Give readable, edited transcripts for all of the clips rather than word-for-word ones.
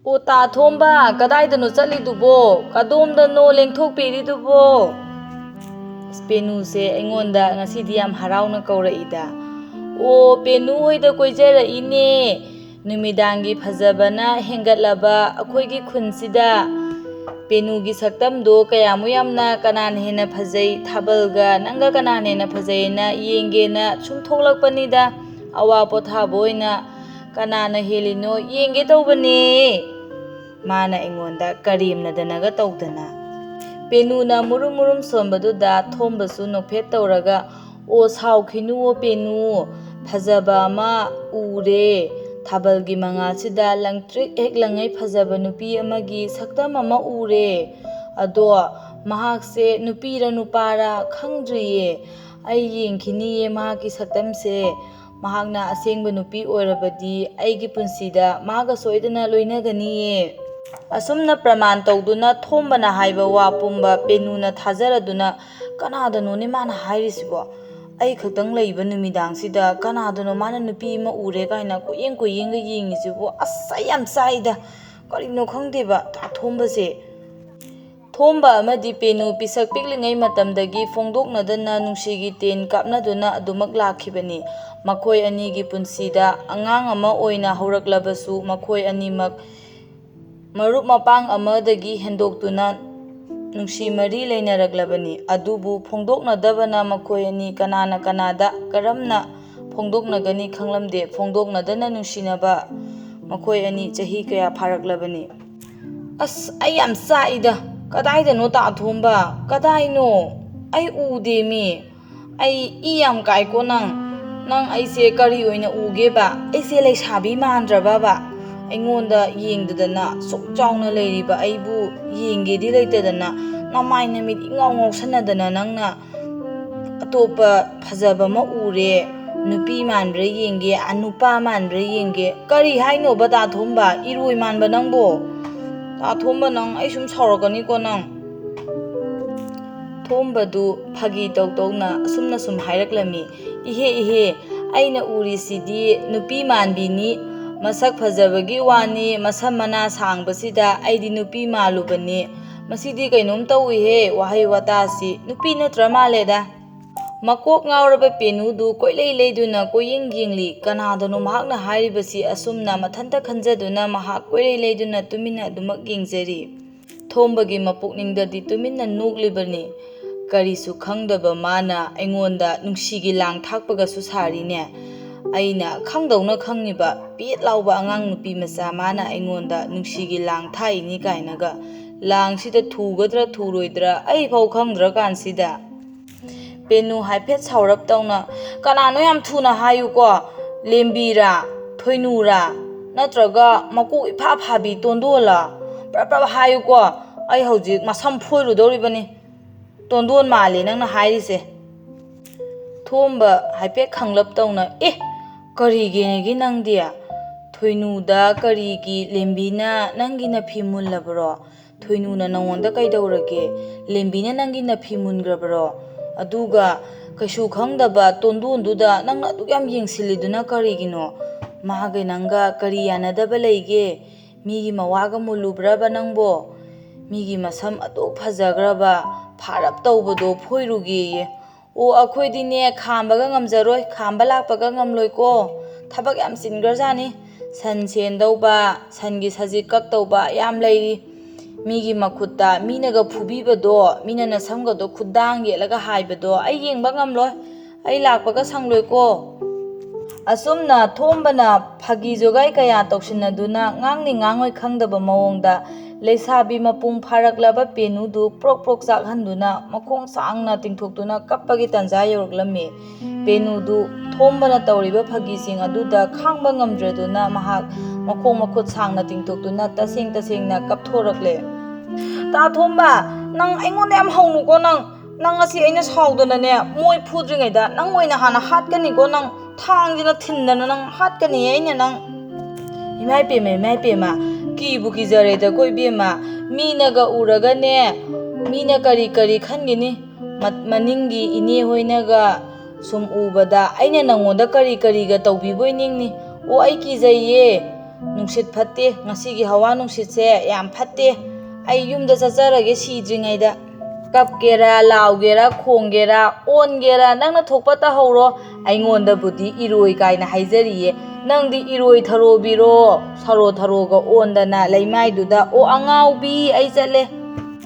ꯑꯣ ꯇꯥ ꯊꯣꯝꯕ ꯀꯗꯥꯏꯗꯅꯣ ꯆꯠꯂꯤꯗꯨꯕꯣ ꯀꯗꯣꯝꯗꯅꯣ ꯂꯦꯡꯊꯣꯛꯄꯤꯔꯤꯗꯨꯕꯣ ꯄꯦꯅꯨꯁꯦ ꯑꯩꯉꯣꯟꯗ ꯉꯁꯤꯗꯤ ꯌꯥꯝ ꯍꯔꯥꯎꯅ ꯀꯧꯔꯛꯏꯗ ꯑꯣ ꯄꯦꯅꯨ ꯍꯣꯏꯗ ꯀꯣꯏꯖꯔꯛꯏꯅꯦ ꯅꯨꯃꯤꯗꯥꯡꯒꯤ ꯐꯖꯕꯅ ꯍꯦꯟꯒꯠꯂꯕ ꯑꯩꯈꯣꯏꯒꯤ ꯈꯨꯟꯁꯤꯗ ꯄꯦꯅꯨꯒꯤ ꯁꯛꯇꯝꯗꯣ ꯀꯌꯥꯃꯨꯛ ꯌꯥꯝꯅ ꯀꯅꯥꯅ ꯍꯦꯟꯅ ꯐꯖꯩ ꯊꯥꯕꯜꯒ ꯅꯪꯒ ꯀꯅꯥꯅ ꯍꯦꯟꯅ ꯐꯖꯩꯅ ꯌꯦꯡꯒꯦꯅ ꯁꯨꯝ ꯊꯣꯛꯂꯛꯄꯅꯤꯗ ꯑꯋꯥ ꯄꯣꯊꯥꯕ ꯑꯣꯏꯅ ꯀꯅꯥꯅ ꯍꯦꯜꯂꯤꯅꯣ ꯌꯦꯡꯒꯦ ꯇꯧꯕꯅꯦ ꯃꯥꯅ ꯑꯩꯉꯣꯟꯗ ꯀꯔꯦꯝꯅꯗꯅꯒ ꯇꯧꯗꯅ ꯄꯦꯅꯨꯅ ꯃꯨꯔꯨꯝ ꯃꯨꯔꯨꯝ ꯁꯣꯟꯕꯗꯨꯗ ꯊꯣꯝꯕꯁꯨ ꯅꯣꯛꯐꯦꯠ ꯇꯧꯔꯒ ꯑꯣ ꯁꯥꯎꯈꯤꯅꯨꯋꯣ ꯄꯦꯅꯨ ꯐꯖꯕ ꯑꯃ ꯎꯔꯦ ꯊꯥꯕꯜꯒꯤ ꯃꯉꯥꯜꯁꯤꯗ ꯂꯪꯇ꯭ꯔꯤꯛ ꯍꯦꯛ ꯂꯪꯉꯩ ꯐꯖꯕ ꯅꯨꯄꯤ ꯑꯃꯒꯤ ꯁꯛꯇꯝ ꯑꯃ ꯎꯔꯦ ꯑꯗꯣ ꯃꯍꯥꯛꯁꯦ ꯅꯨꯄꯤꯔ ꯅꯨꯄꯥꯔ ꯈꯪꯗ꯭ꯔꯤꯌꯦ ꯑꯩ ꯌꯦꯡꯈꯤꯅꯤꯌꯦ ꯃꯍꯥꯛꯀꯤ ꯁꯛꯇꯝꯁꯦ ꯃꯍꯥꯛꯅ ꯑꯁꯦꯡꯕ ꯅꯨꯄꯤ ꯑꯣꯏꯔꯕꯗꯤ ꯑꯩꯒꯤ ꯄꯨꯟꯁꯤꯗ ꯃꯍꯥꯛꯀ ꯁꯣꯏꯗꯅ ꯂꯣꯏꯅꯒꯅꯤꯌꯦ ꯑꯁꯨꯝꯅ ꯄ꯭ꯔꯃꯥꯟ ꯇꯧꯗꯨꯅ ꯊꯣꯝꯕꯅ ꯍꯥꯏꯕ ꯋꯥ ꯄꯨꯝꯕ ꯄꯦꯅꯨꯅ ꯊꯥꯖꯔꯗꯨꯅ ꯀꯅꯥꯗꯅꯣꯅꯦ ꯃꯥꯅ ꯍꯥꯏꯔꯤꯁꯤꯕꯣ ꯑꯩ ꯈꯛꯇꯪ ꯂꯩꯕ ꯅꯨꯃꯤꯗꯥꯡꯁꯤꯗ ꯀꯅꯥꯗꯅꯣ ꯃꯥꯅ ꯅꯨꯄꯤ ꯑꯃ ꯎꯔꯦ ꯀꯥꯏꯅ ꯀꯣꯏꯌꯦꯡꯒ ꯌꯦꯡꯉꯤꯁꯤꯕꯨ ꯑꯁ ꯑꯩ ꯌꯥꯝ ꯆꯥꯛꯏꯗ ꯀꯔꯤꯅꯣ ꯈꯪꯗꯦꯕ ꯊꯣꯝꯕꯁꯦ ꯊꯣꯝꯕ ꯑꯃꯗꯤ ꯄꯦꯅꯨ ꯄꯤꯁꯛ ꯄꯤꯛꯂꯤꯉꯩ ꯃꯇꯝꯗꯒꯤ ꯐꯣꯡꯗꯣꯛꯅꯗꯅ ꯅꯨꯡꯁꯤꯒꯤ ꯇꯦꯟ ꯀꯥꯞꯅꯗꯨꯅ ꯑꯗꯨꯃꯛ ꯂꯥꯛꯈꯤꯕꯅꯤ ꯃꯈꯣꯏ ꯑꯅꯤꯒꯤ ꯄꯨꯟꯁꯤꯗ ꯑꯉꯥꯡ ꯑꯃ ꯑꯣꯏꯅ ꯍꯧꯔꯛꯂꯕꯁꯨ ꯃꯈꯣꯏ ꯑꯅꯤꯃꯛ ꯃꯔꯨꯞ ꯃꯄꯥꯡ ꯑꯃꯗꯒꯤ ꯍꯦꯟꯗꯣꯛꯇꯨꯅ ꯅꯨꯡꯁꯤ ꯃꯔꯤ ꯂꯩꯅꯔꯛꯂꯕꯅꯤ ꯑꯗꯨꯕꯨ ꯐꯣꯡꯗꯣꯛꯅꯗꯕꯅ ꯃꯈꯣꯏ ꯑꯅꯤ ꯀꯅꯥꯅ ꯀꯅꯥꯗ ꯀꯔꯝꯅ ꯐꯣꯡꯗꯣꯛꯅꯒꯅꯤ ꯈꯪꯂꯝꯗꯦ ꯐꯣꯡꯗꯣꯛꯅꯗꯅ ꯅꯨꯡꯁꯤꯅꯕ ꯃꯈꯣꯏ ꯑꯅꯤ ꯆꯍꯤ ꯀꯌా ꯐꯥꯔꯛꯂꯕꯅꯤ ꯑꯁ ꯑꯩ ꯌꯥꯝ ꯆꯥꯛꯏꯗ ꯀꯗꯥꯏꯗꯅꯣ ꯇꯥꯊꯣꯝꯕ ꯀꯗꯥꯏꯅꯣ ꯑꯩ ꯎꯗꯦꯃꯤ ꯑꯩ ꯏ ꯌꯥꯝ ꯀꯥꯏꯀꯣ ꯅꯪ ꯑꯩꯁꯦ ꯀꯔꯤ ꯑꯣꯏꯅ ꯎꯒꯦꯕ ꯑꯩꯁꯦ ꯂꯩꯁꯥꯕꯤ ꯃꯥꯟꯗ꯭ꯔꯕꯕ ꯑꯩꯉꯣꯟꯗ ꯌꯦꯡꯗꯗꯅ ꯁꯨꯛ ꯆꯥꯎꯅ ꯂꯩꯔꯤꯕ ꯑꯩꯕꯨ ꯌꯦꯡꯒꯦꯗꯤ ꯂꯩꯇꯗꯅ ꯅꯃꯥꯏ ꯅꯃꯤꯠ ꯏꯉꯥꯎ ꯉꯥꯎꯁꯟꯅꯗꯅ ꯅꯪꯅ ꯑꯇꯣꯞꯄ ꯐꯖꯕ ꯑꯃ ꯎꯔꯦ ꯅꯨꯄꯤ ꯃꯥꯟꯕ꯭ꯔꯥ ꯌꯦꯡꯒꯦ ꯅꯨꯄꯥ ꯃꯥꯟꯕ꯭ꯔꯥ ꯌꯦꯡꯒꯦ ꯀꯔꯤ ꯍꯥꯏꯅꯣꯕ ꯇꯥꯊꯣꯝꯕ ꯏꯔꯣꯏ ꯃꯥꯟꯕ ꯅꯪꯕꯣ ꯇꯥꯊꯣꯝꯕ ꯅꯪ ꯑꯩ ꯁꯨꯝ ꯁꯥꯎꯔꯛꯀꯅꯤꯀꯣ ꯅꯪ ꯊꯣꯝꯕꯗꯨ ꯐꯥꯒꯤ ꯇꯧꯅ ꯑꯁꯨꯝꯅ ꯁꯨꯝ ꯍꯥꯏꯔꯛꯂꯝꯃꯤ ꯏꯍꯦ ꯑꯩꯅ ꯎꯔꯤꯁꯤꯗꯤ ꯅꯨꯄꯤ ꯃꯥꯟꯕꯤꯅꯤ ꯃꯁꯛ ꯐꯖꯕꯒꯤ ꯋꯥꯅꯤ ꯃꯁꯝ ꯃꯅꯥ ꯁꯥꯡꯕꯁꯤꯗ ꯑꯩꯗꯤ ꯅꯨꯄꯤ ꯃꯥꯜꯂꯨꯕꯅꯤ ꯃꯁꯤꯗꯤ ꯀꯩꯅꯣꯝ ꯇꯧꯏꯍꯦ ꯋꯥꯍꯩ ꯋꯥꯇꯥꯁꯤ ꯅꯨꯄꯤ ꯅꯠꯇ꯭ꯔ ꯃꯥꯜꯂꯦꯗ ꯃꯀꯣꯛ ꯉꯥꯎꯔꯕ ꯄꯦꯅꯨꯗꯨ ꯀꯣꯏꯂꯩ ꯂꯩꯗꯨꯅ ꯀꯣꯏꯌꯦꯡ ꯌꯦꯡꯂꯤ ꯀꯅꯥꯗꯅꯣ ꯃꯍꯥꯛꯅ ꯍꯥꯏꯔꯤꯕꯁꯤ ꯑꯁꯨꯝꯅ ꯃꯊꯟꯇ ꯈꯟꯖꯗꯨꯅ ꯃꯍꯥꯛ ꯀꯣꯏꯂꯩ ꯂꯩꯗꯨꯅ ꯇꯨꯃꯤꯟꯅ ꯑꯗꯨꯃꯛ ꯌꯦꯡꯖꯔꯤ ꯊꯣꯝꯕꯒꯤ ꯃꯄꯨꯛꯅꯤꯡꯗꯗꯤ ꯇꯨꯃꯤꯟꯅ ꯅꯣꯛꯂꯤꯕꯅꯤ ꯀꯔꯤꯁꯨ ꯈꯪꯗꯕ ꯃꯥꯅ ꯑꯩꯉꯣꯟꯗ ꯅꯨꯡꯁꯤꯒꯤ ꯂꯥꯡ ꯊꯥꯛꯄꯒꯁꯨ ꯁꯥꯔꯤꯅꯦ ꯑꯩꯅ ꯈꯪꯗꯧꯅ ꯈꯪꯉꯤꯕ ꯄꯦꯠ ꯂꯥꯎꯕ ꯑꯉꯥꯡ ꯅꯨꯄꯤ ꯃꯆꯥ ꯃꯥꯅ ꯑꯩꯉꯣꯟꯗ ꯅꯨꯡꯁꯤꯒꯤ ꯂꯥꯡ ꯊꯥꯛꯏꯅꯤ ꯀꯥꯏꯅꯒ ꯂꯥꯡꯁꯤꯗ ꯊꯨꯒꯗ꯭ꯔꯥ ꯊꯨꯔꯣꯏꯗ꯭ꯔꯥ ꯑꯩꯐꯥꯎ ꯈꯪꯗ꯭ꯔꯀꯥꯟꯁꯤꯗ ꯄꯦꯅꯨ ꯍꯥꯏꯐꯦꯠ ꯁꯥꯎꯔꯞ ꯇꯧꯅ ꯀꯅꯥꯅꯣ ꯌꯥꯝ ꯊꯨꯅ ꯍꯥꯏꯌꯨꯀꯣ ꯂꯦꯝꯕꯤꯔꯥ ꯊꯣꯏꯅꯨꯔꯥ ꯅꯠꯇ꯭ꯔꯒ ꯃꯀꯣꯛ ꯏꯐꯥ ꯐꯥꯕꯤ ꯇꯣꯟꯗꯣꯟꯂꯥ ꯄ꯭ꯔꯞ ꯍꯥꯏꯌꯨꯀꯣ ꯑꯩ ꯍꯧꯖꯤꯛ ꯃꯁꯝ ꯐꯣꯏꯔꯨꯗꯧꯔꯤꯕꯅꯤ ꯇꯣꯟꯗꯣꯟ ꯃꯥꯜꯂꯦ ꯅꯪꯅ ꯍꯥꯏꯔꯤꯁꯦ ꯊꯣꯝꯕ ꯍꯥꯏꯐꯦꯠ ꯈꯪꯂꯞ ꯇꯧꯅ ꯀꯔꯤꯒꯤꯅꯦꯒꯤ ꯅꯪꯗꯤ ꯊꯣꯏꯅꯨꯗ ꯀꯔꯤꯒꯤ ꯂꯦꯝꯕꯤꯅ ꯅꯪꯒꯤ ꯅꯐꯤ ꯃꯨꯜꯂꯕ꯭ꯔꯣ ꯊꯣꯏꯅꯨꯅ ꯅꯪꯉꯣꯟꯗ ꯀꯩꯗꯧꯔꯒꯦ ꯂꯦꯝꯕꯤꯅ ꯅꯪꯒꯤ ꯅꯐꯤ ꯃꯨꯟꯈ꯭ꯔꯕ꯭ꯔꯣ ꯑꯗꯨꯒ ꯀꯩꯁꯨ ꯈꯪꯗꯕ ꯇꯣꯟꯗꯣꯟꯗꯨꯗ ꯅꯪꯅ ꯑꯗꯨꯛ ꯌꯥꯝ ꯌꯦꯡꯁꯤꯜꯂꯤꯗꯨꯅ ꯀꯔꯤꯒꯤꯅꯣ ꯃꯥꯒ ꯅꯪꯒ ꯀꯔꯤ ꯌꯥꯅꯗꯕ ꯂꯩꯒꯦ ꯃꯤꯒꯤ ꯃꯋꯥꯒ ꯃꯨꯜꯂꯨꯕ꯭ꯔꯕ ꯅꯪꯕꯣ ꯃꯤꯒꯤ ꯃꯁꯝ ꯑꯗꯨꯛ ꯐꯖꯈ꯭ꯔꯕ ꯐꯥꯔꯞ ꯇꯧꯕꯗꯣ ꯐꯣꯏꯔꯨꯒꯦꯌꯦ ꯑꯣ ꯑꯩꯈꯣꯏꯗꯤꯅꯦ ꯈꯥꯝꯕꯒ ꯉꯝꯖꯔꯣꯏ ꯈꯥꯝꯕ ꯂꯥꯛꯄꯒ ꯉꯝꯂꯣꯏꯀꯣ ꯊꯕꯛ ꯌꯥꯝ ꯆꯤꯟꯈ꯭ꯔꯖꯥꯠꯅꯤ ꯁꯟ ꯁꯦꯟꯗꯧꯕ ꯁꯟꯒꯤ ꯁꯖꯤꯛ ꯀꯛꯇꯧꯕ ꯌꯥꯝ ꯂꯩꯔꯤ ꯃꯤꯒꯤ ꯃꯈꯨꯠꯇ ꯃꯤꯅꯒ ꯐꯨꯕꯤꯕꯗꯣ ꯃꯤꯅ ꯅꯁꯝꯒꯗꯣ ꯈꯨꯠꯗꯥꯡ ꯌꯦꯠꯂꯒ ꯍꯥꯏꯕꯗꯣ ꯑꯩ ꯌꯦꯡꯕ ꯉꯝꯂꯣꯏ ꯑꯩ ꯂꯥꯛꯄꯒ ꯁꯪꯂꯣꯏꯀꯣ ꯑꯁꯨꯝꯅ ꯊꯣꯝꯕꯅ ꯐꯥꯒꯤ ꯖꯣꯒꯥꯏ ꯀꯌꯥ ꯇꯧꯁꯤꯟꯅꯗꯨꯅ ꯉꯥꯡꯅꯤ ꯉꯥꯡꯉꯣꯏ ꯈꯪꯗꯕ ꯃꯑꯣꯡꯗ ꯂꯩꯁꯥꯕꯤ ꯃꯄꯨꯡ ꯐꯥꯔꯛꯂꯕ ꯄꯦꯅꯨꯗꯨ ꯄ꯭ꯔꯣꯛ ꯆꯥꯛꯍꯟꯗꯨꯅ ꯃꯈꯣꯡ ꯁꯥꯡꯅ ꯇꯤꯡꯊꯣꯛꯇꯨꯅ ꯀꯞꯄꯒꯤ ꯇꯥꯟꯖꯥ ꯌꯧꯔꯛꯂꯝꯃꯤ ꯄꯦꯅꯨꯗꯨ ꯊꯣꯝꯕꯅ ꯇꯧꯔꯤꯕ ꯐꯥꯒꯤꯁꯤꯡ ꯑꯗꯨꯗ ꯈꯥꯡꯕ ꯉꯝꯗ꯭ꯔꯗꯨꯅ ꯃꯍꯥꯛ ꯃꯈꯣꯡ ꯃꯈꯨꯠ ꯁꯥꯡꯅ ꯇꯤꯡꯊꯣꯛꯇꯨꯅ ꯇꯁꯦꯡꯅ ꯀꯞꯊꯣꯔꯛꯂꯦ ꯇꯥꯊꯣꯝꯕ ꯅꯪ ꯑꯩꯉꯣꯟꯗ ꯌꯥꯝ ꯍꯧꯅꯨꯀꯣ ꯅꯪ ꯉꯁꯤ ꯑꯩꯅ ꯁꯥꯎꯗꯅꯅꯦ ꯃꯣꯏ ꯐꯨꯗ꯭ꯔꯤꯉꯩꯗ ꯅꯪ ꯑꯣꯏꯅ ꯍꯥꯟꯅ ꯍꯥꯠꯀꯅꯤꯀꯣ ꯅꯪ ꯊꯥꯡꯁꯤꯅ ꯊꯤꯟꯗꯅ ꯅꯪ ꯍꯥꯠꯀꯅꯤ ꯑꯩꯅ ꯅꯪ ꯏꯃꯥꯏ ꯄꯦꯝꯃ ꯀꯤꯕꯨ ꯀꯤꯖꯔꯦꯗꯀꯣ ꯏꯕꯦꯝꯃ ꯃꯤꯅꯒ ꯎꯔꯒꯅꯦ ꯃꯤꯅ ꯀꯔꯤ ꯈꯟꯒꯤꯅꯤ ꯃꯅꯤꯡꯒꯤ ꯏꯅꯦ ꯍꯣꯏꯅꯒ ꯁꯨꯝ ꯎꯕꯗ ꯑꯩꯅ ꯅꯪꯉꯣꯟꯗ ꯀꯔꯤꯒ ꯇꯧꯕꯤꯕꯣꯏ ꯅꯤꯡꯅꯤ ꯑꯣ ꯑꯩ ꯀꯤꯖꯩꯌꯦ ꯅꯨꯡꯁꯤꯠ ꯐꯠꯇꯦ, ꯉꯁꯤꯒꯤ ꯍꯋꯥ ꯅꯨꯡꯁꯤꯠꯁꯦ ꯌꯥꯝ ꯐꯠꯇꯦ, ꯑꯩ ꯌꯨꯝꯗ ꯆꯠꯆꯔꯒꯦ ꯁꯤꯗ꯭ꯔꯤꯉꯩꯗ. ꯀꯞꯀꯦꯔꯥ, ꯂꯥꯎꯒꯦꯔꯥ, ꯈꯣꯡꯒꯦꯔꯥ, ꯑꯣꯟꯒꯦꯔꯥ, ꯅꯪꯅ ꯊꯣꯛꯄ ꯇꯧꯍꯧꯔꯣ. ꯑꯩꯉꯣꯟꯗꯕꯨꯗꯤ ꯏꯔꯣꯏ ꯀꯥꯏꯅ ꯍꯥꯏꯖꯔꯤꯌꯦ. ꯅꯪꯗꯤ ꯏꯔꯣꯏ ꯊꯔꯣꯕꯤꯔꯣ, ꯊꯔꯣ ꯊꯔꯣꯒ ꯑꯣꯟꯗꯅ ꯂꯩꯃꯥꯏꯗꯨꯗ, ꯑꯣ ꯑꯉꯥꯎꯕꯤ ꯑꯩ ꯆꯠꯂꯦ.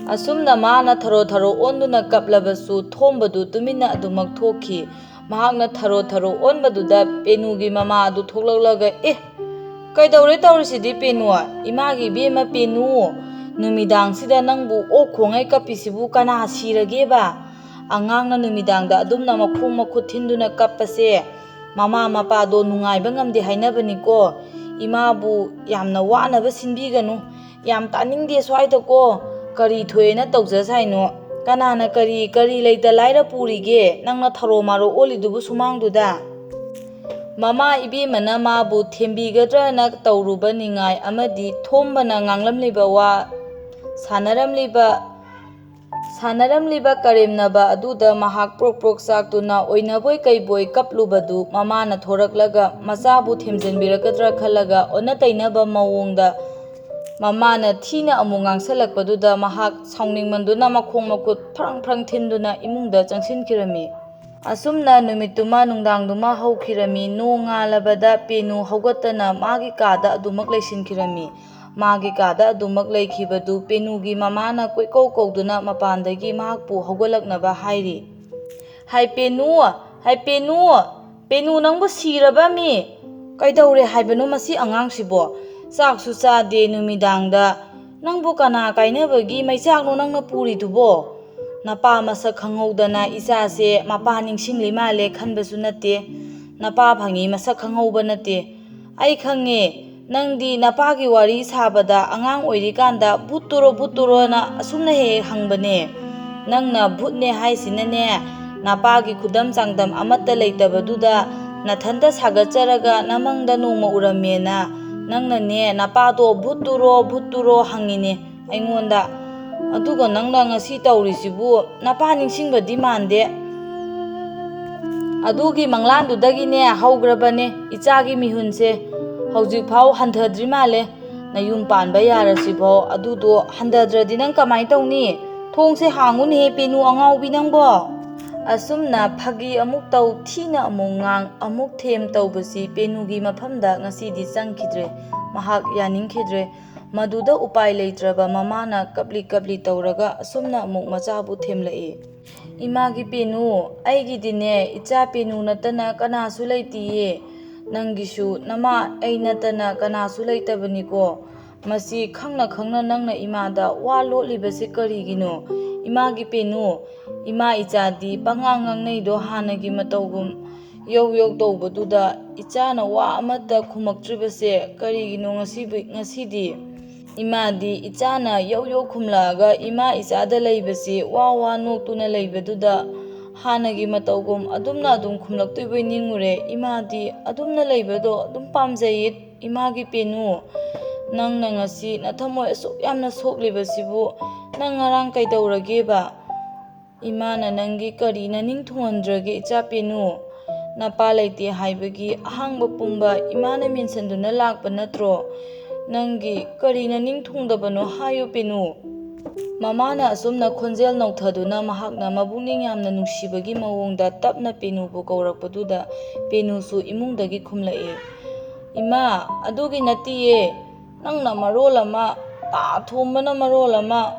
ꯑꯁꯨꯝꯅ ꯃꯥꯅ ꯊꯔꯣ ꯊꯔꯣ ꯑꯣꯟꯗꯨꯅ ꯀꯞꯂꯕꯁꯨ ꯊꯣꯝꯕꯗꯨ ꯇꯨꯃꯤꯟꯅ ꯑꯗꯨꯃꯛ ꯊꯣꯛꯈꯤ. ꯃꯍꯥꯛꯅ ꯊꯔꯣ ꯊꯔꯣ ꯑꯣꯟꯕꯗꯨꯗ ꯄꯦꯅꯨꯒꯤ ꯃꯃꯥ ꯑꯗꯨ ꯊꯣꯛꯂꯛꯂꯒ, ꯀꯩꯗꯧꯔꯦ ꯇꯧꯔꯤꯁꯤꯗꯤ ꯄꯦꯅꯨ, ꯏꯃꯥꯒꯤ ꯏꯕꯦꯝꯃ ꯄꯦꯅꯨ, ꯅꯨꯃꯤꯗꯥꯡꯁꯤꯗ ꯅꯪꯕꯨ ꯑꯣꯛ ꯈꯣꯡꯉꯩ ꯀꯞꯄꯤꯁꯤꯕꯨ ꯀꯅꯥ ꯁꯤꯔꯒꯦꯕ? ꯑꯉꯥꯡꯅ ꯅꯨꯃꯤꯗꯥꯡꯗ ꯑꯗꯨꯝꯅ ꯃꯈꯣꯡ ꯃꯈꯨꯠ ꯊꯤꯟꯗꯨꯅ ꯀꯞꯄꯁꯦ ꯃꯃꯥ ꯃꯄꯥꯗꯣ ꯅꯨꯡꯉꯥꯏꯕ ꯉꯝꯗꯦ ꯍꯥꯏꯅꯕꯅꯤꯀꯣ. 이마부 ꯌꯥꯝꯅ ꯋꯥꯅꯕ ꯁꯤꯟꯕꯤꯒꯅꯨ. ꯌꯥꯝ ꯇꯥꯅꯤꯡꯗꯦ ꯁ꯭ꯋꯥꯏꯗꯀꯣ. ꯀꯔꯤ ꯊꯣꯛꯑꯦꯅ ꯇꯧꯖꯁꯥꯏꯅꯣ? ꯀꯅꯥꯅ ꯀꯔꯤ ꯂꯩꯇ ꯂꯥꯏꯔ ꯄꯨꯔꯤꯒꯦ? ꯅꯪꯅ ꯊꯔꯣ ꯃꯥꯔꯣ ꯑꯣꯜꯂꯤꯗꯨꯕꯨ ꯁꯨꯃꯥꯡꯗꯨꯗ? ꯃꯃꯥ ꯏꯕꯦꯝꯃꯅ ꯃꯥꯕꯨ ꯊꯦꯝꯕꯤꯒꯗ꯭ꯔꯅ ꯇꯧꯔꯨꯕ ꯅꯤꯡꯉꯥꯏ ꯑꯃꯗꯤ ꯊꯣꯝꯕꯅ ꯉꯥꯡꯂꯝꯂꯤꯕ ꯋꯥ ꯁꯥꯟꯅꯔꯝꯂꯤꯕ ꯀꯔꯦꯝꯅꯕ ꯑꯗꯨꯗ ꯃꯍꯥꯛ ꯄ꯭ꯔꯣꯛ ꯄ꯭ꯔꯣꯛ ꯆꯥꯛꯇꯨꯅ ꯑꯣꯏꯅꯕꯣꯏ ꯀꯩꯕꯣꯏ ꯀꯞꯂꯨꯕꯗꯨ ꯃꯃꯥꯅ ꯊꯣꯔꯛꯂꯒ ꯃꯆꯥꯕꯨ ꯊꯦꯝꯖꯤꯟꯕꯤꯔꯛꯀꯗ꯭ꯔꯥ ꯈꯜꯂꯒ ꯑꯣꯟꯅ ꯇꯩꯅꯕ ꯃꯑꯣꯡꯗ ꯃꯃꯥꯅ ꯊꯤꯅ ꯑꯃꯨꯛ ꯉꯥꯡꯁꯜꯂꯛꯄꯗꯨꯗ ꯃꯍꯥꯛ ꯁꯥꯎꯅꯤꯡꯃꯟꯗꯨꯅ ꯃꯈꯣꯡ ꯃꯈꯨꯠ ꯐ꯭ꯔꯪ ꯐ꯭ꯔꯪ ꯊꯤꯟꯗꯨꯅ ꯏꯃꯨꯡꯗ ꯆꯪꯁꯤꯟꯈꯤꯔꯝꯃꯤ꯫ ꯑꯁꯨꯝꯅ ꯅꯨꯃꯤꯠꯇꯨꯃ ꯅꯨꯡꯗꯥꯡꯗꯨꯃ ꯍꯧꯈꯤꯔꯝꯃꯤ꯫ ꯅꯣꯡ ꯉꯥꯜꯂꯕꯗ ꯄꯦꯅꯨ ꯍꯧꯒꯠꯇꯅ ꯃꯥꯒꯤ ꯀꯥꯗ ꯑꯗꯨꯃꯛ ꯂꯩꯁꯤꯟꯈꯤꯔꯝꯃꯤ꯫ ꯃꯥꯒꯤ ꯀꯥꯗ ꯑꯗꯨꯃꯛ ꯂꯩꯈꯤꯕꯗꯨ ꯄꯦꯅꯨꯒꯤ ꯃꯃꯥꯅ ꯀꯣꯏꯀꯧ ꯀꯧꯗꯨꯅ ꯃꯄꯥꯟꯗꯒꯤ ꯃꯍꯥꯛꯄꯨ ꯍꯧꯒꯠꯂꯛꯅꯕ ꯍꯥꯏꯔꯤ꯫ ꯍꯥꯏ ꯄꯦꯅꯨ, ꯍꯥꯏ ꯄꯦꯅꯨ, ꯄꯦꯅꯨ ꯅꯪꯕꯨ ꯁꯤꯔꯕꯃꯤ? ꯀꯩꯗꯧꯔꯦ ꯍꯥꯏꯕꯅꯣ ꯃꯁꯤ ꯑꯉꯥꯡꯁꯤꯕꯣ? ꯆꯥꯛꯁꯨ ꯆꯥꯗꯦ ꯅꯨꯃꯤꯗꯥꯡꯗ. ꯅꯪꯕꯨ ꯀꯅꯥ ꯀꯥꯏꯅꯕꯒꯤ ꯃꯩꯆꯥꯛꯅꯣ ꯅꯪꯅ ꯄꯨꯔꯤꯗꯨꯕꯣ? ꯅꯄꯥ ꯃꯁꯛ ꯈꯪꯍꯧꯗꯅ ꯏꯆꯥꯁꯦ ꯃꯄꯥ ꯅꯤꯡꯁꯤꯡꯂꯤ ꯃꯥꯜꯂꯦ ꯈꯟꯕꯁꯨ ꯅꯠꯇꯦ. ꯅꯄꯥ ꯐꯪꯉꯤ ꯃꯁꯛ ꯈꯪꯍꯧꯕ ꯅꯠꯇꯦ. ꯑꯩ ꯈꯪꯉꯦ, ꯅꯪꯗꯤ ꯅꯄꯥꯒꯤ ꯋꯥꯔꯤ ꯁꯥꯕꯗ ꯑꯉꯥꯡ ꯑꯣꯏꯔꯤꯀꯥꯟꯗ ꯚꯨꯠꯇꯨꯔꯣꯅ ꯑꯁꯨꯝꯅ ꯍꯦꯛ ꯍꯪꯕꯅꯦ. ꯅꯪꯅ ꯚꯨꯠꯅꯦ ꯍꯥꯏꯁꯤꯅꯅꯦ, ꯅꯄꯥꯒꯤ ꯈꯨꯗꯝ ꯆꯥꯡꯗꯝ ꯑꯃꯠꯇ ꯂꯩꯇꯕꯗꯨꯗ ꯅꯊꯟꯇ ꯁꯥꯒꯠꯆꯔꯒ ꯅꯃꯪꯗ ꯅꯣꯡꯃ ꯎꯔꯝꯃꯦꯅ ꯅꯪꯅꯅꯦ ꯅꯄꯥꯗꯣ ꯚꯨꯠꯇꯨꯔꯣ ꯍꯪꯉꯤꯅꯦ ꯑꯩꯉꯣꯟꯗ. ꯑꯗꯨꯒ ꯅꯪꯅ ꯉꯁꯤ ꯇꯧꯔꯤꯁꯤꯕꯨ ꯅꯄꯥ ꯅꯤꯡꯁꯤꯡꯕꯗꯤ ꯃꯥꯟꯗꯦ. ꯑꯗꯨꯒꯤ ꯃꯪꯂꯥꯟꯗꯨꯗꯒꯤꯅꯦ ꯍꯧꯈ꯭ꯔꯕꯅꯦ ꯏꯆꯥꯒꯤ ꯃꯤꯍꯨꯟꯁꯦ. ꯍꯧꯖꯤꯛꯐꯥꯎ ꯍꯟꯊꯗ꯭ꯔꯤ ꯃꯥꯜꯂꯦ. ꯅꯌꯨꯝ ꯄꯥꯟꯕ ꯌꯥꯔꯁꯤꯐꯥꯎ ꯑꯗꯨꯗꯣ ꯍꯟꯊꯗ꯭ꯔꯗꯤ ꯅꯪ ꯀꯃꯥꯏꯅ ꯇꯧꯅꯤ? ꯊꯣꯡꯁꯦ ꯍꯥꯡꯉꯨꯅꯦꯍꯦ ꯄꯦꯅꯨ ꯑꯉꯥꯎꯕꯤ ꯅꯪꯕꯣ. ꯑꯁꯨꯝꯅ ꯐꯥꯒꯤ ꯑꯃꯨꯛ ꯇꯧ, ꯊꯤꯅ ꯑꯃꯨꯛ ꯉꯥꯡ, ꯑꯃꯨꯛ ꯊꯦꯝ ꯇꯧꯕꯁꯤ ꯄꯦꯅꯨꯒꯤ ꯃꯐꯝꯗ ꯉꯁꯤꯗꯤ ꯆꯪꯈꯤꯗ꯭ꯔꯦ. ꯃꯍꯥꯛ ꯌꯥꯅꯤꯡꯈꯤꯗ꯭ꯔꯦ. ꯃꯗꯨꯗ ꯎꯄꯥꯏ ꯂꯩꯇ꯭ꯔꯕ ꯃꯃꯥꯅ ꯀꯞꯂꯤ ꯀꯞꯂꯤ ꯇꯧꯔꯒ ꯑꯁꯨꯝꯅ ꯑꯃꯨꯛ ꯃꯆꯥꯕꯨ ꯊꯦꯝꯂꯛꯏ꯫ ꯏꯃꯥꯒꯤ ꯄꯦꯅꯨ, ꯑꯩꯒꯤꯗꯤꯅꯦ ꯏꯆꯥ ꯄꯦꯅꯨ ꯅꯠꯇꯅ ꯀꯅꯥꯁꯨ ꯂꯩꯇꯤꯌꯦ. ꯅꯪꯒꯤꯁꯨ ꯅꯃꯥ ꯑꯩ ꯅꯠꯇꯅ ꯀꯅꯥꯁꯨ ꯂꯩꯇꯕꯅꯤꯀꯣ. ꯃꯁꯤ ꯈꯪꯅ ꯈꯪꯅ ꯅꯪꯅ ꯏꯃꯥꯗ ꯋꯥ ꯂꯣꯠꯂꯤꯕꯁꯤ ꯀꯔꯤꯒꯤꯅꯣ? ꯏꯃꯥꯒꯤ ꯄꯦꯅꯨ, ꯏꯃꯥ ꯏꯆꯥꯗꯤ ꯄꯉꯥꯡ ꯉꯥꯡꯅꯩꯗꯣ ꯍꯥꯟꯅꯒꯤ ꯃꯇꯧꯒꯨꯝ ꯌꯧ ꯌꯧ ꯇꯧꯕꯗꯨꯗ ꯏꯆꯥꯅ ꯋꯥ ꯑꯃꯠꯇ ꯈꯨꯝꯃꯛꯇ꯭ꯔꯤꯕꯁꯦ ꯀꯔꯤꯒꯤꯅꯣ ꯉꯁꯤꯗꯤ? ꯏꯃꯥꯗꯤ ꯏꯆꯥꯅ ꯌꯧ ꯌꯧ ꯈꯨꯝꯂꯛꯑꯒ ꯏꯃꯥ ꯏꯆꯥꯗ ꯂꯩꯕꯁꯤ ꯋꯥ ꯋꯥ ꯅꯣꯛꯇꯨꯅ ꯂꯩꯕꯗꯨꯗ ꯍꯥꯟꯅꯒꯤ ꯃꯇꯧꯒꯨꯝ ꯑꯗꯨꯝꯅ ꯑꯗꯨꯝ ꯈꯨꯝꯂꯛꯇꯣꯏꯕꯣꯏ ꯅꯤꯡꯉꯨꯔꯦ. ꯏꯃꯥꯗꯤ ꯑꯗꯨꯝꯅ ꯂꯩꯕꯗꯣ ꯑꯗꯨꯝ ꯄꯥꯝꯖꯩꯌꯦ ꯏꯃꯥꯒꯤ ꯄꯦꯅꯨ. ꯅꯪꯅ ꯉꯁꯤ ꯅꯊꯃꯣꯏ ꯑꯁꯨꯛ ꯌꯥꯝꯅ ꯁꯣꯛꯂꯤꯕꯁꯤꯕꯨ ꯅꯪ ꯉꯔꯥꯡ ꯀꯩꯗꯧꯔꯒꯦꯕ? ꯏꯃꯥꯅ ꯅꯪꯒꯤ ꯀꯔꯤ ꯅꯅꯤꯡ ꯊꯨꯡꯍꯟꯗ꯭ꯔꯒꯦ ꯏꯆꯥ ꯄꯦꯅꯨ? ꯅꯄꯥ ꯂꯩꯇꯦ ꯍꯥꯏꯕꯒꯤ ꯑꯍꯥꯡꯕ ꯄꯨꯝꯕ ꯏꯃꯥꯅ ꯃꯦꯟꯁꯤꯟꯗꯨꯅ ꯂꯥꯛꯄ ꯅꯠꯇ꯭ꯔꯣ? ꯅꯪꯒꯤ ꯀꯔꯤ ꯅꯅꯤꯡ ꯊꯨꯡꯗꯕꯅꯣ ꯍꯥꯏꯌꯨ ꯄꯦꯅꯨ. ꯃꯃꯥꯅ ꯑꯁꯨꯝꯅ ꯈꯣꯟꯖꯦꯜ ꯅꯧꯊꯗꯨꯅ ꯃꯍꯥꯛꯅ ꯃꯕꯨꯛꯅꯤꯡ ꯌꯥꯝꯅ ꯅꯨꯡꯁꯤꯕꯒꯤ ꯃꯑꯣꯡꯗ ꯇꯞꯅ ꯄꯦꯅꯨꯕꯨ ꯀꯧꯔꯛꯄꯗꯨꯗ ꯄꯦꯅꯨꯁꯨ ꯏꯃꯨꯡꯗꯒꯤ ꯈꯨꯝꯂꯛꯏ꯫ ꯏꯃꯥ, ꯑꯗꯨꯒꯤ ꯅꯠꯇꯤꯌꯦ. ꯅꯪꯅ ꯃꯔꯣꯜ ꯑꯃ, ꯊꯣꯝꯕꯅ ꯃꯔꯣꯜ ꯑꯃ.